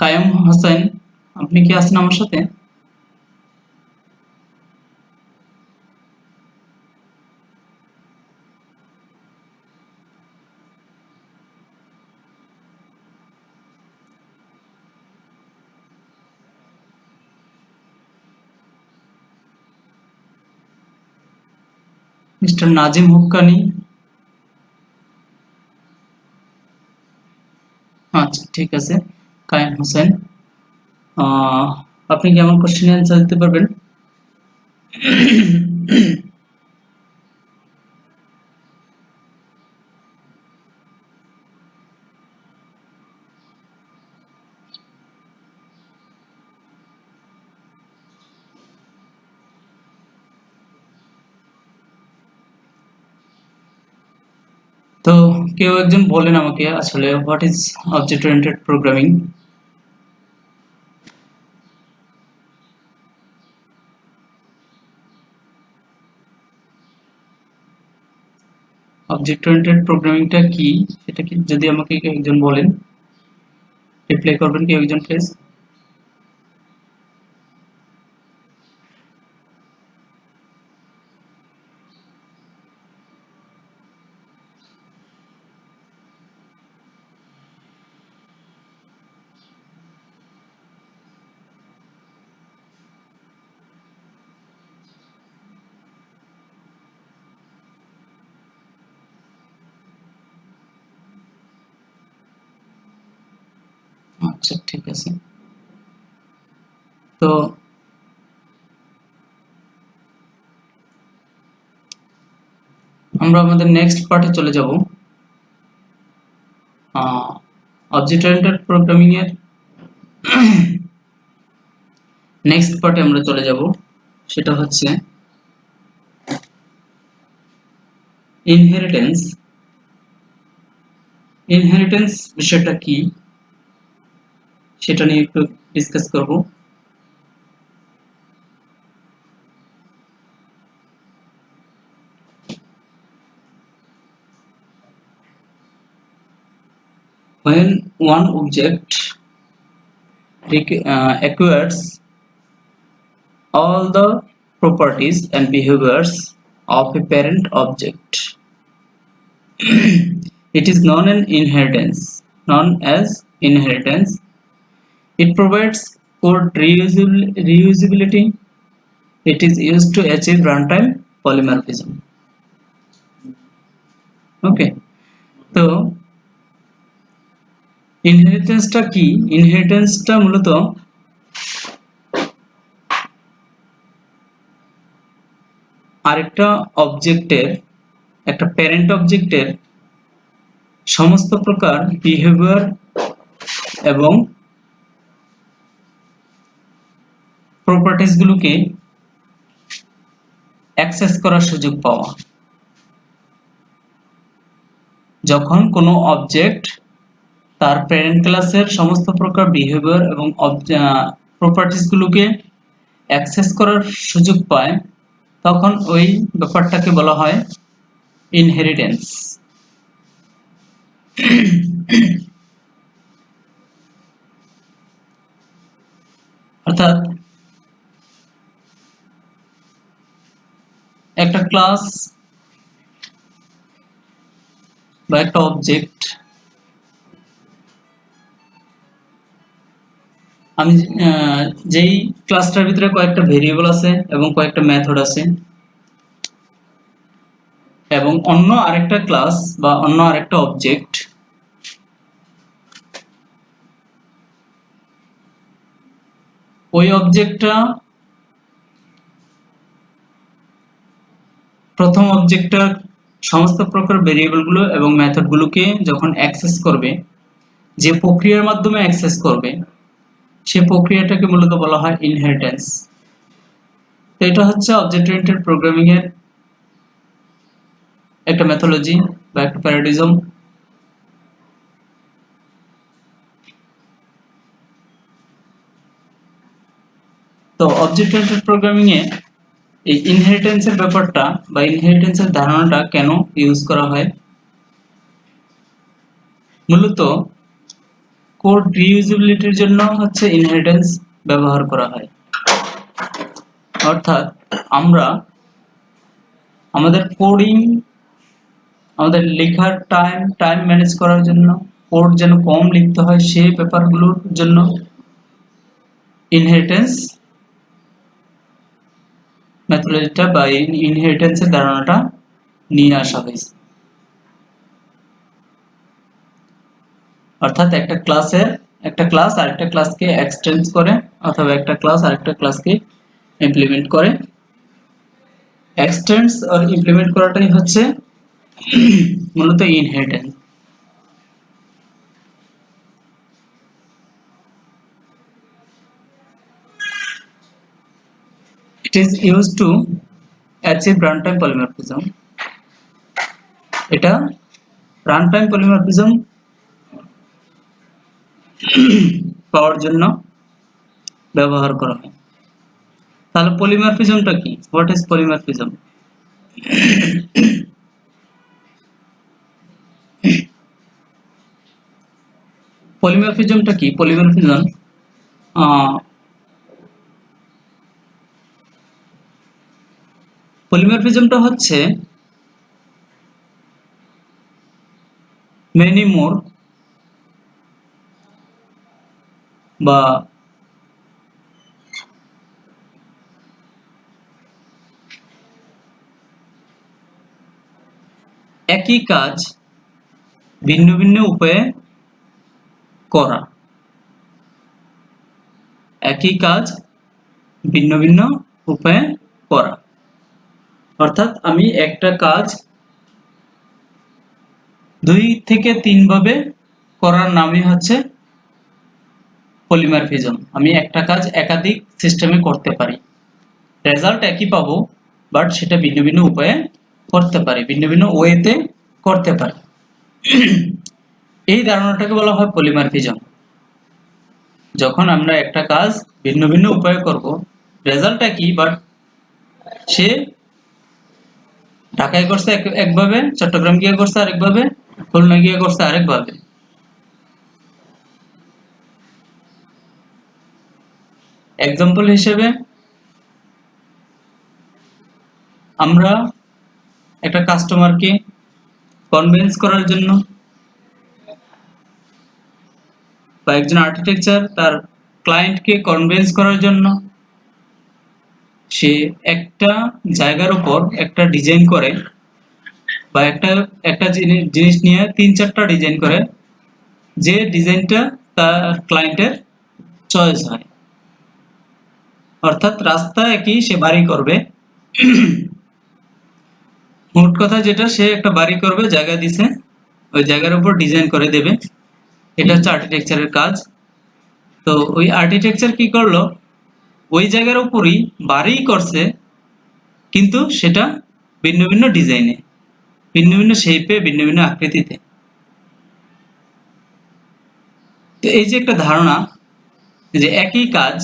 কায়েম হোসেন, আপনি কি আছেন আমার সাথে? মিস্টার নাজিম হুক্কানি, আচ্ছা ঠিক আছে। কায়েম হোসেন, আহ, আপনি কি আমার কোশ্চেন অ্যান্সার দিতে পারবেন? তো কেউ একজন বলেন আমাকে আসলে what is object oriented programming? Object oriented প্রোগ্রামিংটা কি, সেটা কি যদি আমাকে কেউ একজন বলেন, রিপ্লাই করবেন কেউ একজন প্লিজ। আচ্ছা ঠিক আছে। তো আমরা আমাদের নেক্সট পার্টে চলে যাব। অবজেক্ট ওরিয়েন্টেড প্রোগ্রামিং এর নেক্সট পার্টে আমরা চলে যাব, সেটা হচ্ছে ইনহেরিটেন্স। ইনহেরিটেন্স বিষয়টা কি সেটা নিয়ে একটু ডিসকাস করব। When one object acquires all the properties and behaviors of a parent object, it is known as inheritance. It provides code reusability. It is used to achieve runtime polymorphism. Okay, তো ইনহেরিটেন্সটা কি? ইনহেরিটেন্সটা মূলত আরেকটা অবজেক্টের, একটা parent অবজেক্টের সমস্ত প্রকার behaviour এবং প্রপার্টিজ গুলোকে অ্যাক্সেস করার সুযোগ পাওয়া। যখন কোনো অবজেক্ট তার প্যারেন্ট ক্লাসের সমস্ত প্রকার বিহেভিয়ার এবং প্রপার্টিজ গুলোকে অ্যাক্সেস করার সুযোগ পায়, তখন ওই ব্যাপারটাকে বলা হয় ইনহেরিটেন্স। অর্থাৎ একটা ক্লাস বা একটা অবজেক্ট, আমি যেই ক্লাসটার ভিতরে কয়েকটা ভেরিয়েবল আছে এবং কয়েকটা মেথড আছে, এবং অন্য আরেকটা ক্লাস বা অন্য আরেকটা অবজেক্ট ওই অবজেক্টটা প্রথম অবজেক্টটার সমস্ত প্রকার ভেরিয়েবলগুলো এবং মেথডগুলোকে যখন অ্যাক্সেস করবে, যে প্রক্রিয়ার মাধ্যমে অ্যাক্সেস করবে, সে প্রক্রিয়াটাকে মূলত বলা হয় ইনহেরিটেন্স। তো এটা হচ্ছে অবজেক্ট ওরিয়েন্টেড প্রোগ্রামিং এর একটা মেথোলজি বা একটা প্যারাডিজম। তো অবজেক্ট ওরিয়েন্টেড প্রোগ্রামিং এ এই ইনহেরিটেন্সের ব্যাপারটা বা ইনহেরিটেন্সের ধারণাটা কেন ইউজ করা হয়? মূলত কোড রিইউজেবিলিটির জন্য হচ্ছে ইনহেরিটেন্স ব্যবহার করা হয়। অর্থাৎ আমরা আমাদের কোডিং, আমাদের লেখার টাইম ম্যানেজ করার জন্য, কোড যেন কম লিখতে হয় সেই ব্যাপারগুলোর জন্য ইনহেরিটেন্স মেথোডলজিটা বা ইনহেরিটেন্সের ধারণাটা নিয়ে আসা হয়েছে। অর্থাৎ একটা ক্লাস আরেকটা ক্লাসকে এক্সটেন্ড করে, অথবা একটা ক্লাস আরেকটা ক্লাসকে ইমপ্লিমেন্ট করে। এক্সটেন্ডস আর ইমপ্লিমেন্ট করাটাই হচ্ছে মূলত inheritance. It is used to achieve runtime polymorphism. এটা রানটাইম পলিমরফিজম পাওয়ার জন্য ব্যবহার করা হয়। তাহলে পলিমরফিজমটা কি? What is polymorphism? পলিমরফিজমটা কি? পলিমরফিজমটা হচ্ছে মেনি মোর বা একই কাজ ভিন্ন ভিন্ন উপায়ে করা। একই কাজ ভিন্ন ভিন্ন উপায়ে করা। অর্থাৎ আমি একটা কাজ 2 থেকে 3 ভাবে করার নামই হচ্ছে পলিমরফিজম। আমি একটা কাজ একাধিক সিস্টেমে করতে পারি, রেজাল্ট একই পাবো, বাট সেটা ভিন্ন ভিন্ন উপায়ে করতে পারি, ভিন্ন ভিন্ন ওয়েতে করতে পারি। এই ধারণাটাকে বলা হয় পলিমরফিজম। যখন আমরা একটা কাজ ভিন্ন ভিন্ন উপায়ে করব, রেজাল্ট একই, বাট সে ঢাকায় করছে একভাবে, চট্টগ্রাম গিয়ে করছে আরেকভাবে, খুলনা গিয়ে করছে আরেকভাবে। এক্সাম্পল হিসেবে আমরা একটা কাস্টমারকে কনভিন্স করার জন্য, বা একজন আর্কিটেকচার তার ক্লায়েন্টকে কনভিন্স করার জন্য সে একটা জায়গার উপর একটা ডিজাইন করে, বা একটা জিনিস নিয়ে 3-4টা ডিজাইন করে, যে ডিজাইনটা তার ক্লায়েন্টের চয়েস হয়। অর্থাৎ রাস্তা একই, সে বাড়ি করবে, মোট কথা যেটা, সে একটা বাড়ি করবে, জায়গা দিছে, ওই জায়গার উপর ডিজাইন করে দেবে। এটা হচ্ছে আর্কিটেকচারের কাজ। তো ওই আর্কিটেকচার কি করলো, ওই জায়গার উপরই বাড়ি করছে, কিন্তু সেটা ভিন্ন ভিন্ন ডিজাইনে, ভিন্ন ভিন্ন শেপে, ভিন্ন ভিন্ন আকৃতিতে। তো এই যে একটা ধারণা যে একই কাজ,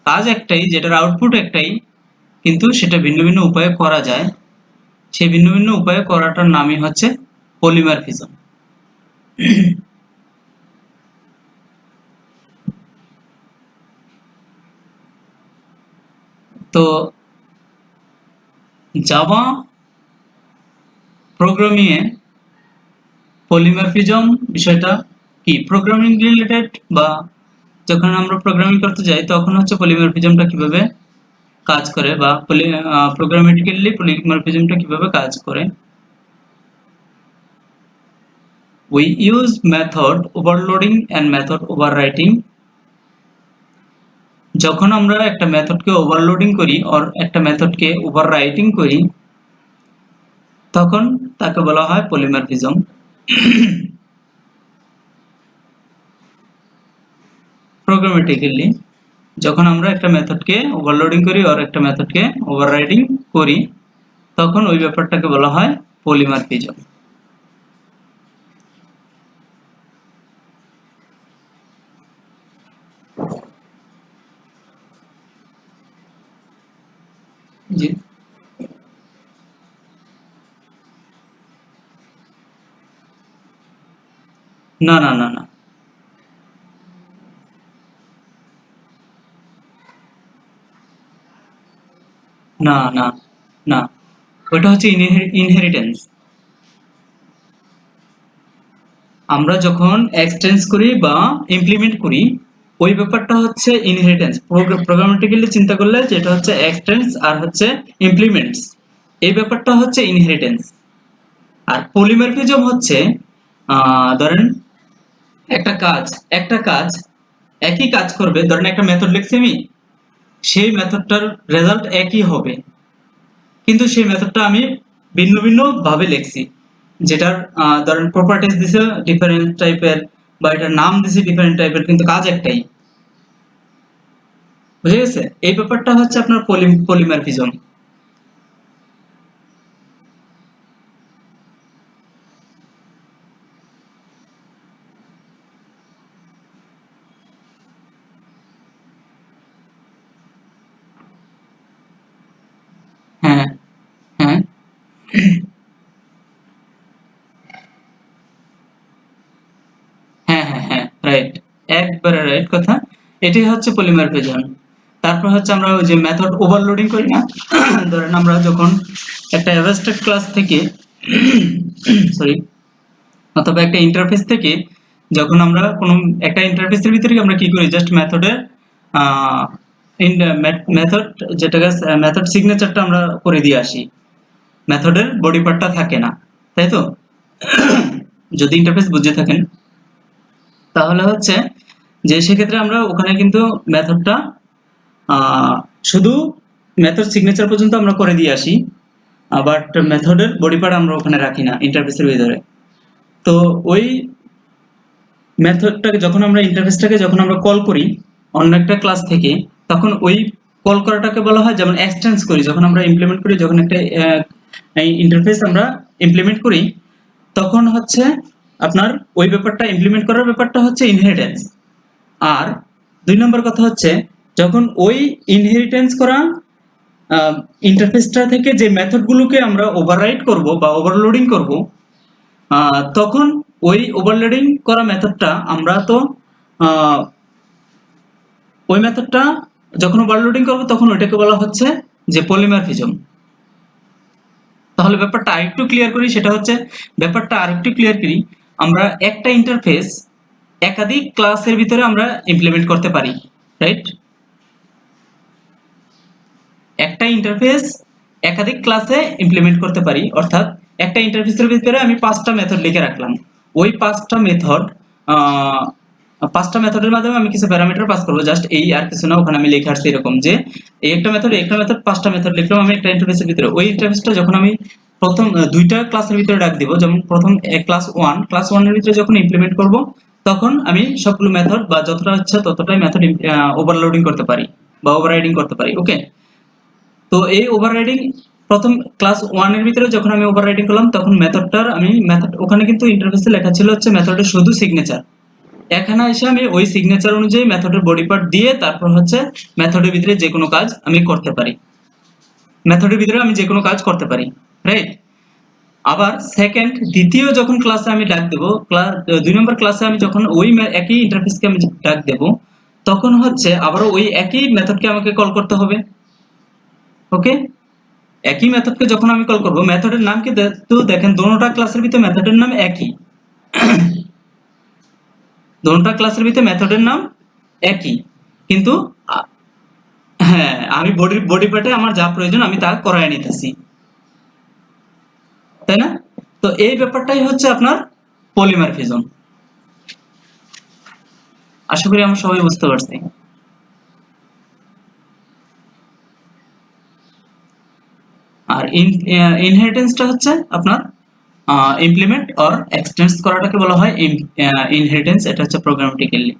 কাজ একটাই, যেটার আউটপুট একটাই, কিন্তু সেটা ভিন্ন ভিন্ন উপায়ে করা যায়, সেই ভিন্ন ভিন্ন উপায়ে করাটার নামই হচ্ছে পলিমরফিজম। তো জাভা প্রোগ্রামিং এ পলিমরফিজম বিষয়টা কি? প্রোগ্রামিং রিলেটেড, বা যখন আমরা প্রোগ্রামিং করতে যাই তখন হচ্ছে পলিমরফিজমটা কিভাবে কাজ করে, বা প্রোগ্রামেটিক্যালি পলিমরফিজমটা কিভাবে কাজ করে। We use method overloading and method overwriting. যখন আমরা একটা মেথডকে ওভারলোডিং করি আর একটা মেথডকে ওভাররাইটিং করি, তখন তাকে বলা হয় পলিমরফিজম। প্রোগ্রামেটিক্যালি যখন আমরা একটা মেথডকে ওভারলোডিং করি আর একটা মেথডকে ওভাররাইডিং করি, তখন ওই ব্যাপারটাকে বলা হয় পলিমরফিজম। জি, না না না না, না না না, ওটা হচ্ছে ইনহেরিটেন্স। আমরা যখন এক্সটেন্স করি বা ইমপ্লিমেন্ট করি, ওই ব্যাপারটা হচ্ছে ইনহেরিটেন্স। প্রোগ্রামেটিক্যালি চিন্তা করলে যেটা হচ্ছে এক্সটেন্স আর হচ্ছে ইমপ্লিমেন্টস, এই ব্যাপারটা হচ্ছে ইনহেরিটেন্স। আর পলিমরফিজম হচ্ছে ধরেন একটা কাজ, একটা কাজ একই কাজ করবে, ধরেন একটা মেথড লিখছি আমি, সেই মেথডটার রেজাল্ট একই হবে, কিন্তু সেই মেথডটা আমি ভিন্ন ভিন্ন ভাবে লিখছি, যেটার ধরেন প্রপার্টিজ দিছে ডিফারেন্ট টাইপের, বা এটার নাম দিছে ডিফারেন্ট টাইপের, কিন্তু কাজ একটাই। বুঝে গেছে? এই ব্যাপারটা হচ্ছে আপনার পলিমরফিজম। হ্যাঁ হ্যাঁ হ্যাঁ হ্যাঁ হ্যাঁ, রাইট, একবারে রাইট কথা। এটাই হচ্ছে পলিমরফিজম। তারপর হচ্ছে আমরা ওই যে মেথড ওভারলোডিং করি না, ধরেন আমরা যখন একটা অ্যাবস্ট্রাক্ট ক্লাস থেকে সরি, অথবা একটা ইন্টারফেস থেকে, যখন আমরা কোনো একটা ইন্টারফেসের ভিতরে আমরা কি করি, জাস্ট মেথডের মেথড, যেটাকে মেথড সিগনেচারটা আমরা করে দিয়ে আসি, মেথডের বডি পার্টটা থাকে না, তাই তো? যদি ইন্টারফেস বুঝে থাকেন, তাহলে হচ্ছে যে সেক্ষেত্রে আমরা ওখানে কিন্তু মেথডটা শুধু মেথড সিগনেচার পর্যন্ত আমরা করে দিয়ে আসি, বাট মেথডের বডি পার্ট আমরা ওখানে রাখি না ইন্টারফেসের ভিতরে। তো ওই মেথডটাকে যখন আমরা ইন্টারফেসটাকে যখন আমরা কল করি অন্য একটা ক্লাস থেকে, তখন ওই কল করাটাকে বলা হয়, যেমন এক্সটেন্স করি যখন আমরা ইমপ্লিমেন্ট করি, যখন একটা ইন্টারফেস আমরা ইমপ্লিমেন্ট করি, তখন হচ্ছে আপনার ওই ব্যাপারটা ইমপ্লিমেন্ট করার ব্যাপারটা হচ্ছে ইনহেরিটেন্স। আর দুই নম্বর কথা হচ্ছে, যখন ওই ইনহেরিটেন্স করা ইন্টারফেসটা থেকে যে মেথডগুলোকে আমরা ওভাররাইড করব বা ওভারলোডিং করব, তখন ওই ওভারলোডিং করা মেথডটা আমরা তো আহ, ওই মেথডটা যখন ওভারলোডিং করব তখন ওইটাকে বলা হচ্ছে যে পলিমরফিজম। তাহলে ব্যাপারটা আরেকটু ক্লিয়ার করি, সেটা হচ্ছে ব্যাপারটা আরেকটু ক্লিয়ার করি, আমরা একটা ইন্টারফেস একাধিক ক্লাসের ভিতরে আমরা ইমপ্লিমেন্ট করতে পারি, রাইট? একটা ইন্টারফেস একাধিক ক্লাসে ইমপ্লিমেন্ট করতে পারি, অর্থাৎ একটা ইন্টারফেসের ভিতরে আমি 5টা মেথড লিখে রাখলাম। ওই 5টা মেথডের মাধ্যমে আমি কিছু প্যারামিটার পাস করবো, জাস্ট এই আর কিছু না। ওখানে আমি লিখে আসছি এরকম যে এই একটা মেথড 5টা মেথড লিখলাম আমি একটা ইন্টারফেসের ভিতরে। ওই ইন্টারফেসটা যখন আমি প্রথম দুইটা ক্লাসের ভিতরে ডাক দিব, যেমন প্রথম ক্লাস 1 এর ভিতরে যখন ইমপ্লিমেন্ট করব, তখন আমি সবগুলো মেথড বা যতটা ইচ্ছা ততটাই মেথড ওভারলোডিং করতে পারি বা ওভাররাইডিং করতে পারি। ওকে, তো এই ওভাররাইডিং প্রথম ক্লাস 1 এর ভিতরে যখন আমি ওভাররাইডিং করলাম, তখন মেথডটার আমি মেথড ওখানে কিন্তু ইন্টারফেসে লেখা ছিল হচ্ছে মেথডের শুধু সিগনেচার। এখানে এসে আমি ওই সিগনেচার অনুযায়ী মেথডের বডি পার্ট দিয়ে তারপর হচ্ছে মেথডের ভিতরে যে কোনো কাজ আমি করতে পারি, মেথডের ভিতরে আমি যে কোনো কাজ করতে পারি, রাইট? আবার দ্বিতীয় যখন ক্লাসে আমি ডাক দেব, 2 নম্বর ক্লাসে আমি যখন ওই একই ইন্টারফেসকে আমি ডাক দেব, তখন হচ্ছে আবারও ওই একই মেথডকে আমাকে কল করতে হবে। ওকে, একই মেথডকে যখন আমি কল করব, মেথডের নাম কি তো দেখেন, দোনোটা ক্লাসের ভিতরে মেথডের নাম একই, দোনোটা ক্লাসের ভিতরে মেথডের নাম একই, কিন্তু হ্যাঁ, আমি বডি পার্টে আমার যা প্রয়োজন আমি তা করায় নিতেছি, তাই না? তো এই ব্যাপারটাই হচ্ছে আপনার পলিমরফিজম। আশা করি আমরা সবাই বুঝতে পারছি। আর ইনহেরিটেন্সটা হচ্ছে আপনার ইমপ্লিমেন্ট অর এক্সটেন্স করাটাকে বলা হয় ইনহেরিটেন্স। এটা হচ্ছে প্রোগ্রামেটিক্যালি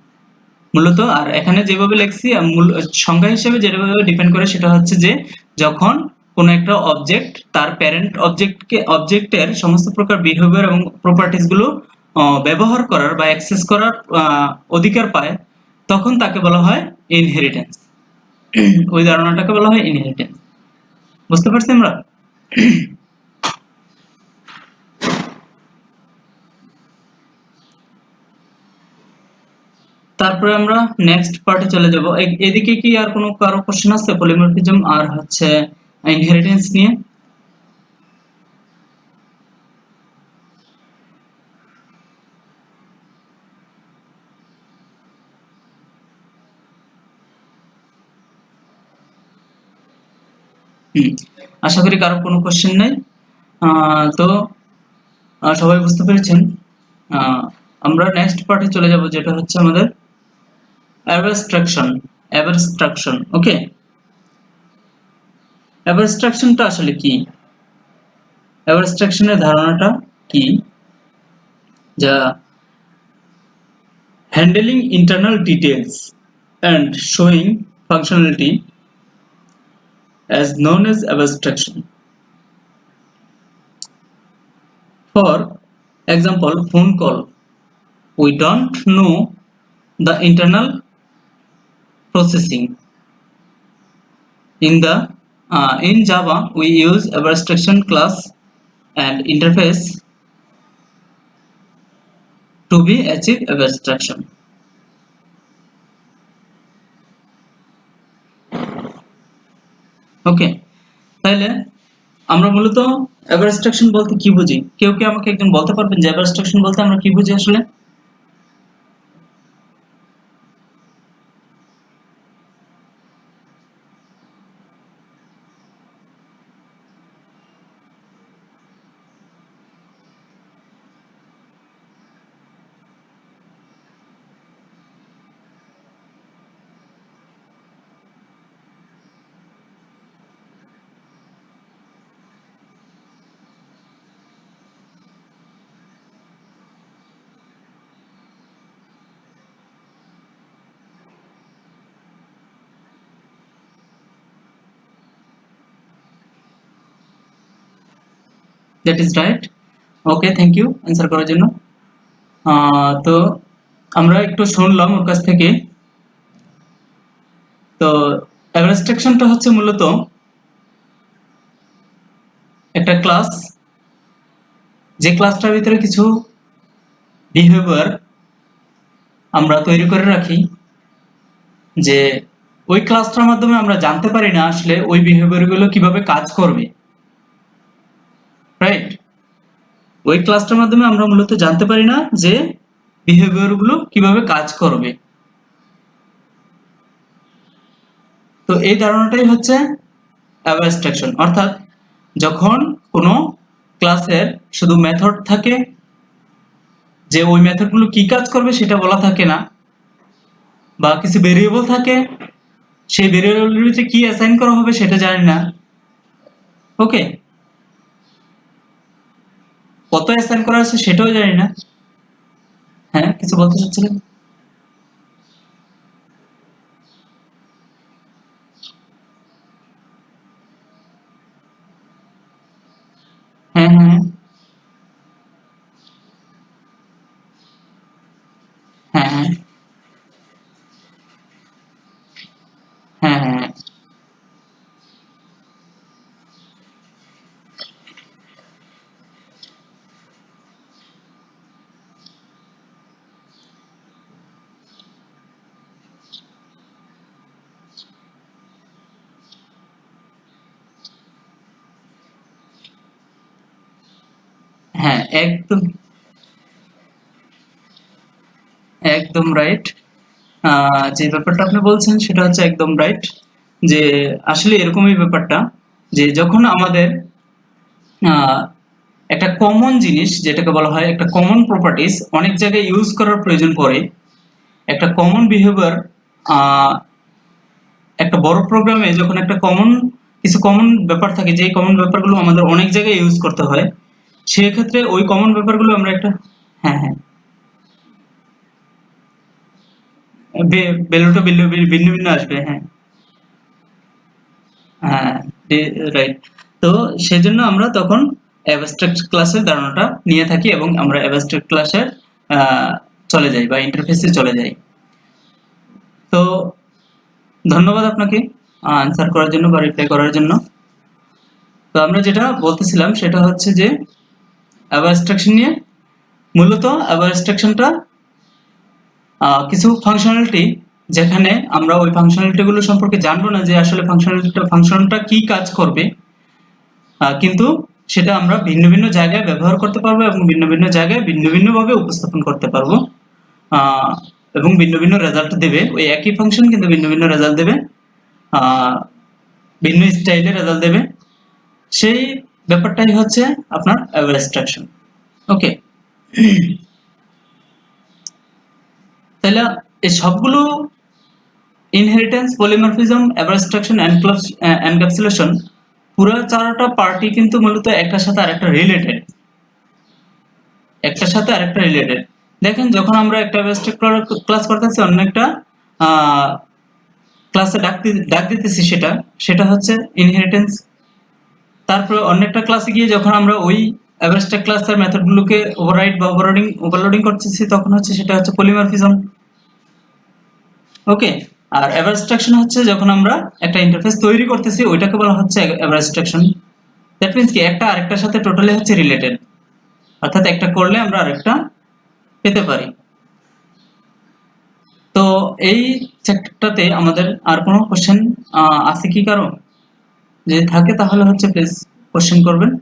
মূলত। আর এখানে যেভাবে লিখছি মূল সংজ্ঞা হিসেবে যেভাবে ডিপেন্ড করে সেটা হচ্ছে যে যখন কোনো একটা অবজেক্ট তার প্যারেন্ট অবজেক্টের সমস্ত প্রকার বিহেভিয়ার এবং প্রপার্টিজ গুলো ব্যবহার করার বা অ্যাক্সেস করার অধিকার পায়, তখন তাকে বলা হয় ইনহেরিটেন্স। ওই ধারণাটাকে বলা হয় ইনহেরিটেন্স। বুঝতে পারছি আমরা? তারপরে আমরা নেক্সট পার্টে চলে যাব। এদিকে কি আর কোনো কারো কোশ্চেন আছে? পলিমরফিজম আর হচ্ছে ইনহেরিটেন্স নিয়ে। আশা করি কারো কোনো কোশ্চেন নাই। তো সবাই বুঝতে পেরেছেন। আহ, আমরা নেক্সট পার্টে চলে যাব, যেটা হচ্ছে আমাদের অ্যাবস্ট্রাকশন। অ্যাবস্ট্রাকশন, ওকে। অ্যাবস্ট্রাকশনটা আসলে কি? অ্যাবস্ট্রাকশনের ধারণাটা কি? যা handling internal details and showing functionality as known as abstraction. For example, phone call. We don't know the internal processing. In Java, we use abstraction class and interface to be achieve abstraction. ওকে, তাহলে আমরা মূলত abstraction বলতে কি বুঝি? কেউ কি আমাকে একজন বলতে পারবেন যে অ্যাবস্ট্রাকশন বলতে আমরা কি বুঝি আসলে? That is right. Okay, thank you answer করার জন্য। তো আমরা একটু শুনলাম ওর কাছ থেকে। তো অ্যাবস্ট্রাকশনটা হচ্ছে মূলত একটা ক্লাস, যে ক্লাসটার ভিতরে কিছু বিহেভিয়ার আমরা তৈরি করে রাখি, যে ওই ক্লাসটার মাধ্যমে আমরা জানতে পারি না আসলে ওই বিহেভিয়ার গুলো কিভাবে কাজ করবে, রাইট? ওই ক্লাসটার মাধ্যমে আমরা মূলত জানতে পারি না যে বিহেভিয়ার গুলো কিভাবে কাজ করবে। তো এই ধারণাটাই হচ্ছে অ্যাবস্ট্রাকশন। অর্থাৎ যখন কোনো ক্লাসের শুধু মেথড থাকে, যে ওই মেথডগুলো কি কাজ করবে সেটা বলা থাকে না, বা কিছু ভেরিয়েবল থাকে, সেই ভেরিয়েবলের ভিতরে কি অ্যাসাইন করা হবে সেটা জানি না। ওকে, কত অ্যাসাইন করা আছে সেটাও জানি না। হ্যাঁ, কিছু বলতে চাচ্ছিলেন? হ্যাঁ হ্যাঁ হ্যাঁ হ্যাঁ হ্যাঁ হ্যাঁ হ্যাঁ হ্যাঁ, একদম একদম রাইট। যে ব্যাপারটা আপনি বলছেন সেটা হচ্ছে একদম রাইট, যে আসলে এরকমই ব্যাপারটা, যে যখন আমাদের আহ, একটা কমন জিনিস যেটাকে বলা হয় একটা কমন প্রপার্টিজ অনেক জায়গায় ইউজ করার প্রয়োজন পড়ে, একটা কমন বিহেভিয়ার একটা বড় প্রোগ্রামে যখন একটা কিছু কমন ব্যাপার থাকে, যে কমন ব্যাপারগুলো আমাদের অনেক জায়গায় ইউজ করতে হয়, সেক্ষেত্রে ওই কমন ব্যাপারগুলো আমরা একটা, হ্যাঁ হ্যাঁ, ভ্যালুটা ভিন্ন ভিন্ন ভিন্ন আসবে, হ্যাঁ হ্যাঁ, রাইট। তো সেজন্য আমরা তখন অ্যাবস্ট্রাক্ট ক্লাসের ধারণাটা নিয়ে থাকি এবং আমরা অ্যাবস্ট্রাক্ট ক্লাসে চলে যাই বা ইন্টারফেসে চলে যাই। তো ধন্যবাদ আপনাকে আনসার করার জন্য বা রিপ্লাই করার জন্য। তো আমরা যেটা বলতেছিলাম সেটা হচ্ছে যে অ্যাবস্ট্রাকশন নিয়ে, মূলত অ্যাবস্ট্রাকশনটা কিছু ফাংশনালিটি যেখানে আমরা ওই ফাংশনালিটি গুলো সম্পর্কে জানবো না যে আসলে ফাংশনটা কি কাজ করবে, কিন্তু সেটা আমরা ভিন্ন ভিন্ন জায়গায় ব্যবহার করতে পারবো এবং ভিন্ন ভিন্ন জায়গায় ভিন্ন ভিন্ন ভাবে উপস্থাপন করতে পারবো, আহ, এবং ভিন্ন ভিন্ন রেজাল্ট দেবে। ওই একই ফাংশন কিন্তু ভিন্ন ভিন্ন রেজাল্ট দেবে, আহ, ভিন্ন স্টাইলে রেজাল্ট দেবে। সেই ব্যাপারটাই হচ্ছে আপনার অ্যাবস্ট্রাকশন। ওকে, তাহলে এই সবগুলো ইনহেরিটেন্স, পলিমরফিজম, অ্যাবস্ট্রাকশন, এনক্যাপসুলেশন পুরো চারটা পার্টি কিন্তু মূলত একটার সাথে আরেকটা রিলেটেড, একটার সাথে আরেকটা রিলেটেড। দেখেন যখন আমরা একটা অ্যাবস্ট্রাক্ট ক্লাস করতেছি, অন্য একটা ক্লাসে ডাক দিতেছি, সেটা সেটা হচ্ছে ইনহেরিটেন্স। তারপরে অন্য একটা ক্লাসে গিয়ে যখন আমরা ওই অ্যাবস্ট্রাক্ট ক্লাসের মেথডগুলোকে ওভাররাইড বা ওভারলোডিং করতেছি, তখন হচ্ছে সেটা হচ্ছে পলিমরফিজম। ওকে, আর অ্যাবস্ট্রাকশন হচ্ছে যখন আমরা একটা ইন্টারফেস তৈরি করতেছি, ওইটাকে বলা হচ্ছে অ্যাবস্ট্রাকশন। দ্যাট মিন্স কি একটা আরেকটার সাথে টোটালি হচ্ছে রিলেটেড, অর্থাৎ একটা করলে আমরা আরেকটা পেতে পারি। তো এই চ্যাপ্টারটাতে আমাদের আর কোনো কোশ্চেন আছে কি কারো? যদি থাকে তাহলে হচ্ছে প্লিজ কোশ্চেন করবেন।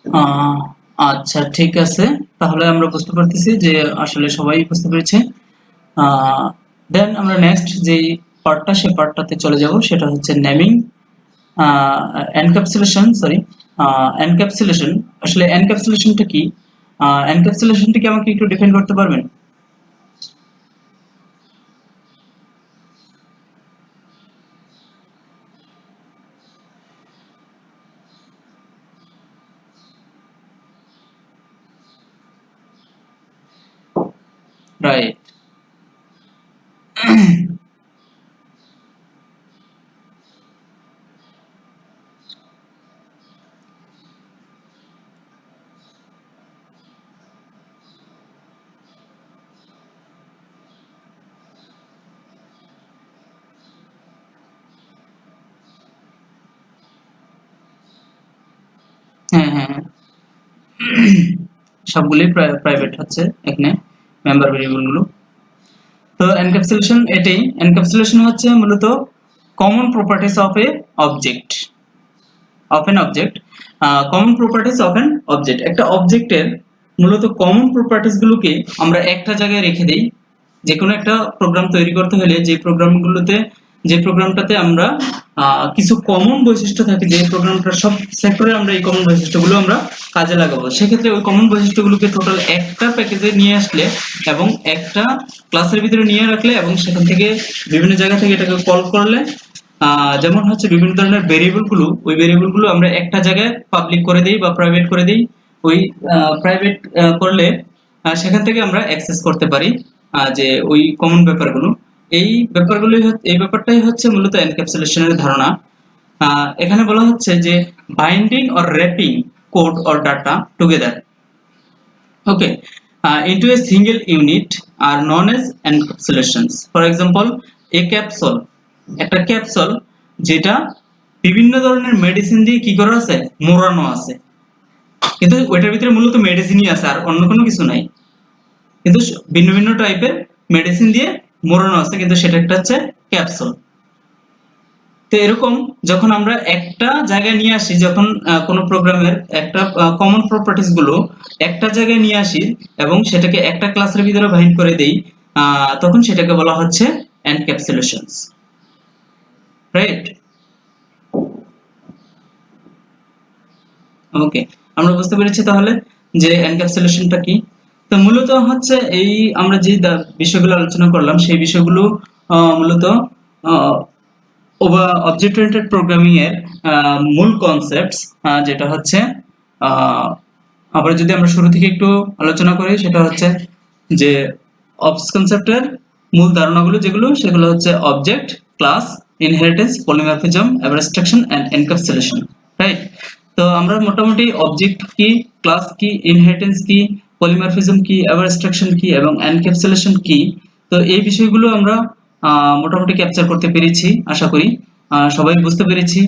আহ আচ্ছা, ঠিক আছে, তাহলে আমরা বুঝতে পারতেছি যে আসলে সবাই বুঝতে পেরেছে। দেন আমরা নেক্সট যেই পার্টটা, সেই পার্টটাতে চলে যাব, সেটা হচ্ছে নেমিং, এনক্যাপসুলেশন, সরি, এনক্যাপসুলেশন। আসলে এনক্যাপসুলেশনটা কি? এনক্যাপসুলেশনটা কি আমাকে একটু ডিফাইন করতে পারবেন? রাইট। হ্যাঁ, হ্যাঁ, হ্যাঁ। সবগুলোই প্রাইভেট হচ্ছে এখানে, মেম্বার ভেরিয়েবল গুলো। তো এনক্যাপসুলেশন এটাই। এনক্যাপসুলেশন হচ্ছে মূলত common properties of A object, of an object. Common properties of an object, একটা অবজেক্টের মূলত কমন প্রপার্টিজ গুলোকে আমরা একটা জায়গায় রেখে দেই। যে কোনো একটা প্রোগ্রাম তৈরি করতে হলে যে প্রোগ্রামটাতে আমরা কিছু কমন বৈশিষ্ট্য থাকে, যে প্রোগ্রামটা সব সেক্টরে আমরা এই কমন বৈশিষ্ট্যগুলো আমরা কাজে লাগাবো, সেক্ষেত্রে ওই কমন বৈশিষ্ট্যগুলোকে টোটাল একটা প্যাকেজে নিয়ে আসলে এবং একটা ক্লাসের ভিতরে নিয়ে রাখলে এবং সেখান থেকে বিভিন্ন জায়গা থেকে এটাকে কল করলে, যেমন হচ্ছে বিভিন্ন ধরনের ভেরিয়েবল গুলো, ওই ভেরিয়েবল গুলো আমরা একটা জায়গায় পাবলিক করে দিই বা প্রাইভেট করে দিই। ওই প্রাইভেট করলে সেখান থেকে আমরা অ্যাক্সেস করতে পারি যে ওই কমন ব্যাপারগুলো। এই ব্যাপারটাই হচ্ছে মূলত এনক্যাপসুলেশনের ধারণা। এখানে বলা হচ্ছে যে binding or wrapping code or data together, okay, into a single unit are known as encapsulations. For example, a capsule, একটা ক্যাপসুল যেটা বিভিন্ন ধরনের মেডিসিন দিয়ে কি করা আছে, মোড়ানো আছে, কিন্তু ওইটার ভিতরে মূলত মেডিসিনই আছে আর অন্য কোনো কিছু নাই, কিন্তু ভিন্ন ভিন্ন টাইপের মেডিসিন দিয়ে মোড়ানো আছে, কিন্তু সেটা একটা হচ্ছে ক্যাপসুল। তো এরকম যখন আমরা একটা জায়গায় নিয়ে আসি, যখন কোনো প্রোগ্রামের একটা কমন প্রপার্টিজ গুলো একটা জায়গায় নিয়ে আসি এবং সেটাকে একটা ক্লাসের ভিতরে বাইন্ড করে দেই, তখন সেটাকে বলা হচ্ছে এনক্যাপসুলেশনস। রাইট? ওকে, আমরা বুঝতে পেরেছি তাহলে যে এনক্যাপসুলেশনটা কি। তো মূলত হচ্ছে এই আমরা যে বিষয়গুলো আলোচনা করলাম, সেই বিষয়গুলো মূলত অবজেক্ট ওরিয়েন্টেড প্রোগ্রামিং এর মূল কনসেপ্টস, যেটা হচ্ছে আহ, আবার যদি আমরা শুরু থেকে একটু আলোচনা করি, সেটা হচ্ছে যে অবজেক্ট কনসেপ্টের মূল ধারণাগুলো সেগুলো হচ্ছে object, class, inheritance, polymorphism, abstraction and encapsulation, right? তো আমরা মোটামুটি অবজেক্ট কি, ক্লাস কি, ইনহেরিটেন্স কি, পলিমরফিজম কি, অ্যাবস্ট্রাকশন কি এবং এনক্যাপসুলেশন কি, তো এই বিষয়গুলো আমরা মোটামুটি ক্যাপচার করতে পেরেছি আশা করি। সবাই বুঝতে পেরেছি।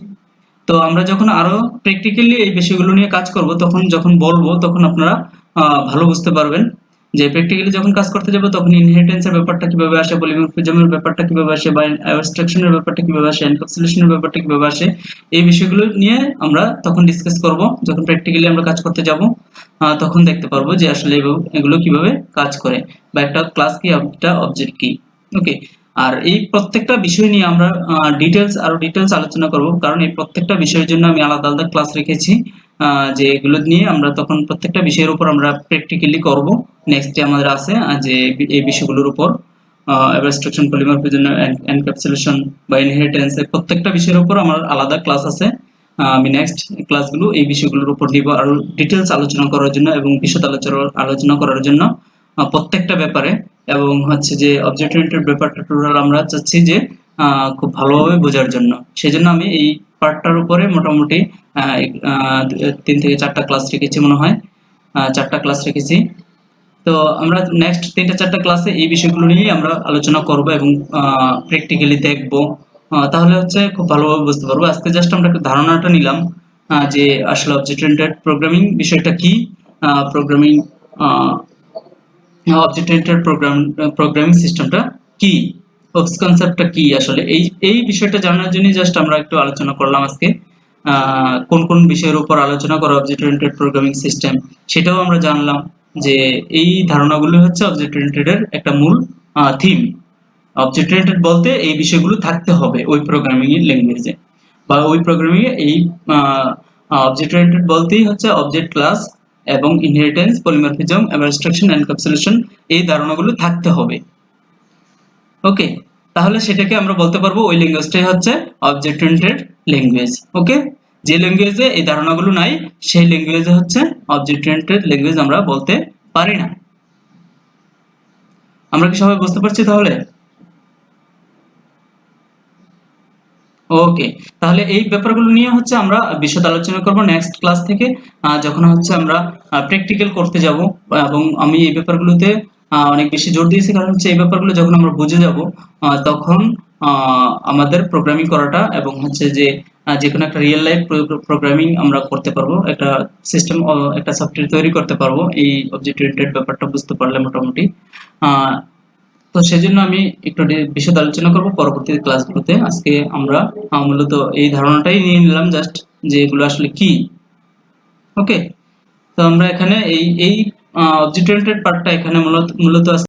তো আমরা যখন আরো প্র্যাকটিক্যালি এই বিষয়গুলো নিয়ে কাজ করব, যখন বলবো তখন আপনারা ভালো বুঝতে পারবেন যে প্র্যাকটিক্যালি যখন কাজ করতে যাব তখন ইনহেরিটেন্সের ব্যাপারটা কিভাবে আসে, পলিমরফিজমের ব্যাপারটা কিভাবে আসে, বা অ্যাবস্ট্রাকশনের ব্যাপারটা কিভাবে আসে, এনক্যাপসুলেশনের ব্যাপারটা কিভাবে আসে, এই বিষয়গুলো নিয়ে আমরা তখন ডিসকাস করব। যখন প্র্যাকটিক্যালি আমরা কাজ করতে যাব তখন দেখতে পারবো যে আসলে এগুলো কিভাবে কাজ করে, বা একটা ক্লাস কি, একটা অবজেক্ট কি। ওকে। আর এই প্রত্যেকটা বিষয় নিয়ে আমরা ডিটেলস আলোচনা করব, কারণ এই প্রত্যেকটা বিষয়ের জন্য আমি আলাদা আলাদা ক্লাস রেখেছি, যে এগুলো নিয়ে আমরা তখন প্রত্যেকটা বিষয়ের উপর আমরা প্র্যাকটিক্যালি করব। নেক্সট ডে আমাদের আছে যে এই বিষয়গুলোর উপর অ্যাবস্ট্রাকশন, পলিমরফিজম, এনক্যাপসুলেশন বা ইনহেরিটেন্স, এর প্রত্যেকটা বিষয়ের উপর আমার আলাদা ক্লাস আছে। আমি নেক্সট ক্লাসগুলো এই বিষয়গুলোর উপর দিব আরো ডিটেলস আলোচনা করার জন্য এবং বিশদ আলোচনা করার জন্য প্রত্যেকটা ব্যাপারে। এবং হচ্ছে যে অবজেক্ট ওরিয়েন্টেড ব্যাপারটা টোটাল আমরা চাচ্ছি যে খুব ভালোভাবে বোঝার জন্য। সেজন্য আমি এই পার্টটার উপরে মোটামুটি 3 থেকে 4টা ক্লাস রেখেছি মনে হয়, 4টা ক্লাস রেখেছি। তো আমরা নেক্সট 3টা 4টা ক্লাসে এই বিষয়গুলো নিয়ে আমরা আলোচনা করব এবং প্র্যাকটিক্যালি দেখব। তাহলে হচ্ছে খুব ভালোভাবে বুঝতে পারবো। আজকে জাস্ট আমরা একটু ধারণাটা নিলাম যে আসলে অবজেক্ট ওরিয়েন্টেড প্রোগ্রামিং বিষয়টা কি, প্রোগ্রামিং অবজেক্ট ওরিয়েন্টেড প্রোগ্রামিং সিস্টেমটা কি, ওপস কনসেপ্টটা কি, আসলে এই এই বিষয়টা জানার জন্য জাস্ট আমরা একটু আলোচনা করলাম আজকে। কোন কোন বিষয়ের উপর আলোচনা করা অবজেক্ট ওরিয়েন্টেড প্রোগ্রামিং সিস্টেম সেটাও আমরা জানলাম, যে এই ধারণাগুলো হচ্ছে অবজেক্ট ওরিয়েন্টেড এর একটা মূল থিম। অবজেক্ট ওরিয়েন্টেড বলতে এই বিষয়গুলো থাকতে হবে ওই প্রোগ্রামিং এর ল্যাঙ্গুয়েজে, বা ওই প্রোগ্রামিং এ এই অবজেক্ট ওরিয়েন্টেড বলতেই হচ্ছে অবজেক্ট, ক্লাস এবং ইনহেরিটেন্স, পলিমরফিজম, অ্যাবস্ট্রাকশন, এনক্যাপসুলেশন, এই ধারণাগুলো থাকতে হবে। ওকে। তাহলে সেটাকে আমরা বলতে পারবো ওই ল্যাঙ্গুয়েজটাই হচ্ছে অবজেক্ট ওরিয়েন্টেড ল্যাঙ্গুয়েজ। ওকে। যে ল্যাঙ্গুয়েজে এই ধারণাগুলো নাই সেই ল্যাঙ্গুয়েজে হচ্ছে অবজেক্ট ওরিয়েন্টেড ল্যাঙ্গুয়েজ আমরা বলতে পারি না। আমরা কি সবাই বুঝতে পারছি তাহলে? ওকে। তাহলে এই ব্যাপারগুলো নিয়ে হচ্ছে আমরা বিশদ আলোচনা করব নেক্সট ক্লাস থেকে, যখন হচ্ছে আমরা প্র্যাকটিক্যাল করতে যাব। এবং আমি এই ব্যাপারগুলোতে অনেক বেশি জোর দিয়েছি, কারণ হচ্ছে এই ব্যাপারগুলো যখন আমরা বুঝে যাব তখন আমাদের প্রোগ্রামিং করাটা এবং হচ্ছে যে যে কোনো একটা রিয়েল লাইফ প্রোগ্রামিং আমরা করতে পারবো, একটা সিস্টেম, একটা সফটওয়্যার তৈরি করতে পারবো এই অবজেক্ট ওরিয়েন্টেড ব্যাপারটা বুঝতে পারলে মোটামুটি। আহ, তো সেজন্য আমি একটু বিশদ আলোচনা করব পরবর্তী ক্লাসগুলোতে। আজকে আমরা মূলত এই ধারণাটাই নিয়ে নিলাম জাস্ট, যে এগুলো আসলে কি। ওকে। তো আমরা এখানে এই এই অবজেক্ট ওরিয়েন্টেড পার্টটা এখানে মূলত মূলত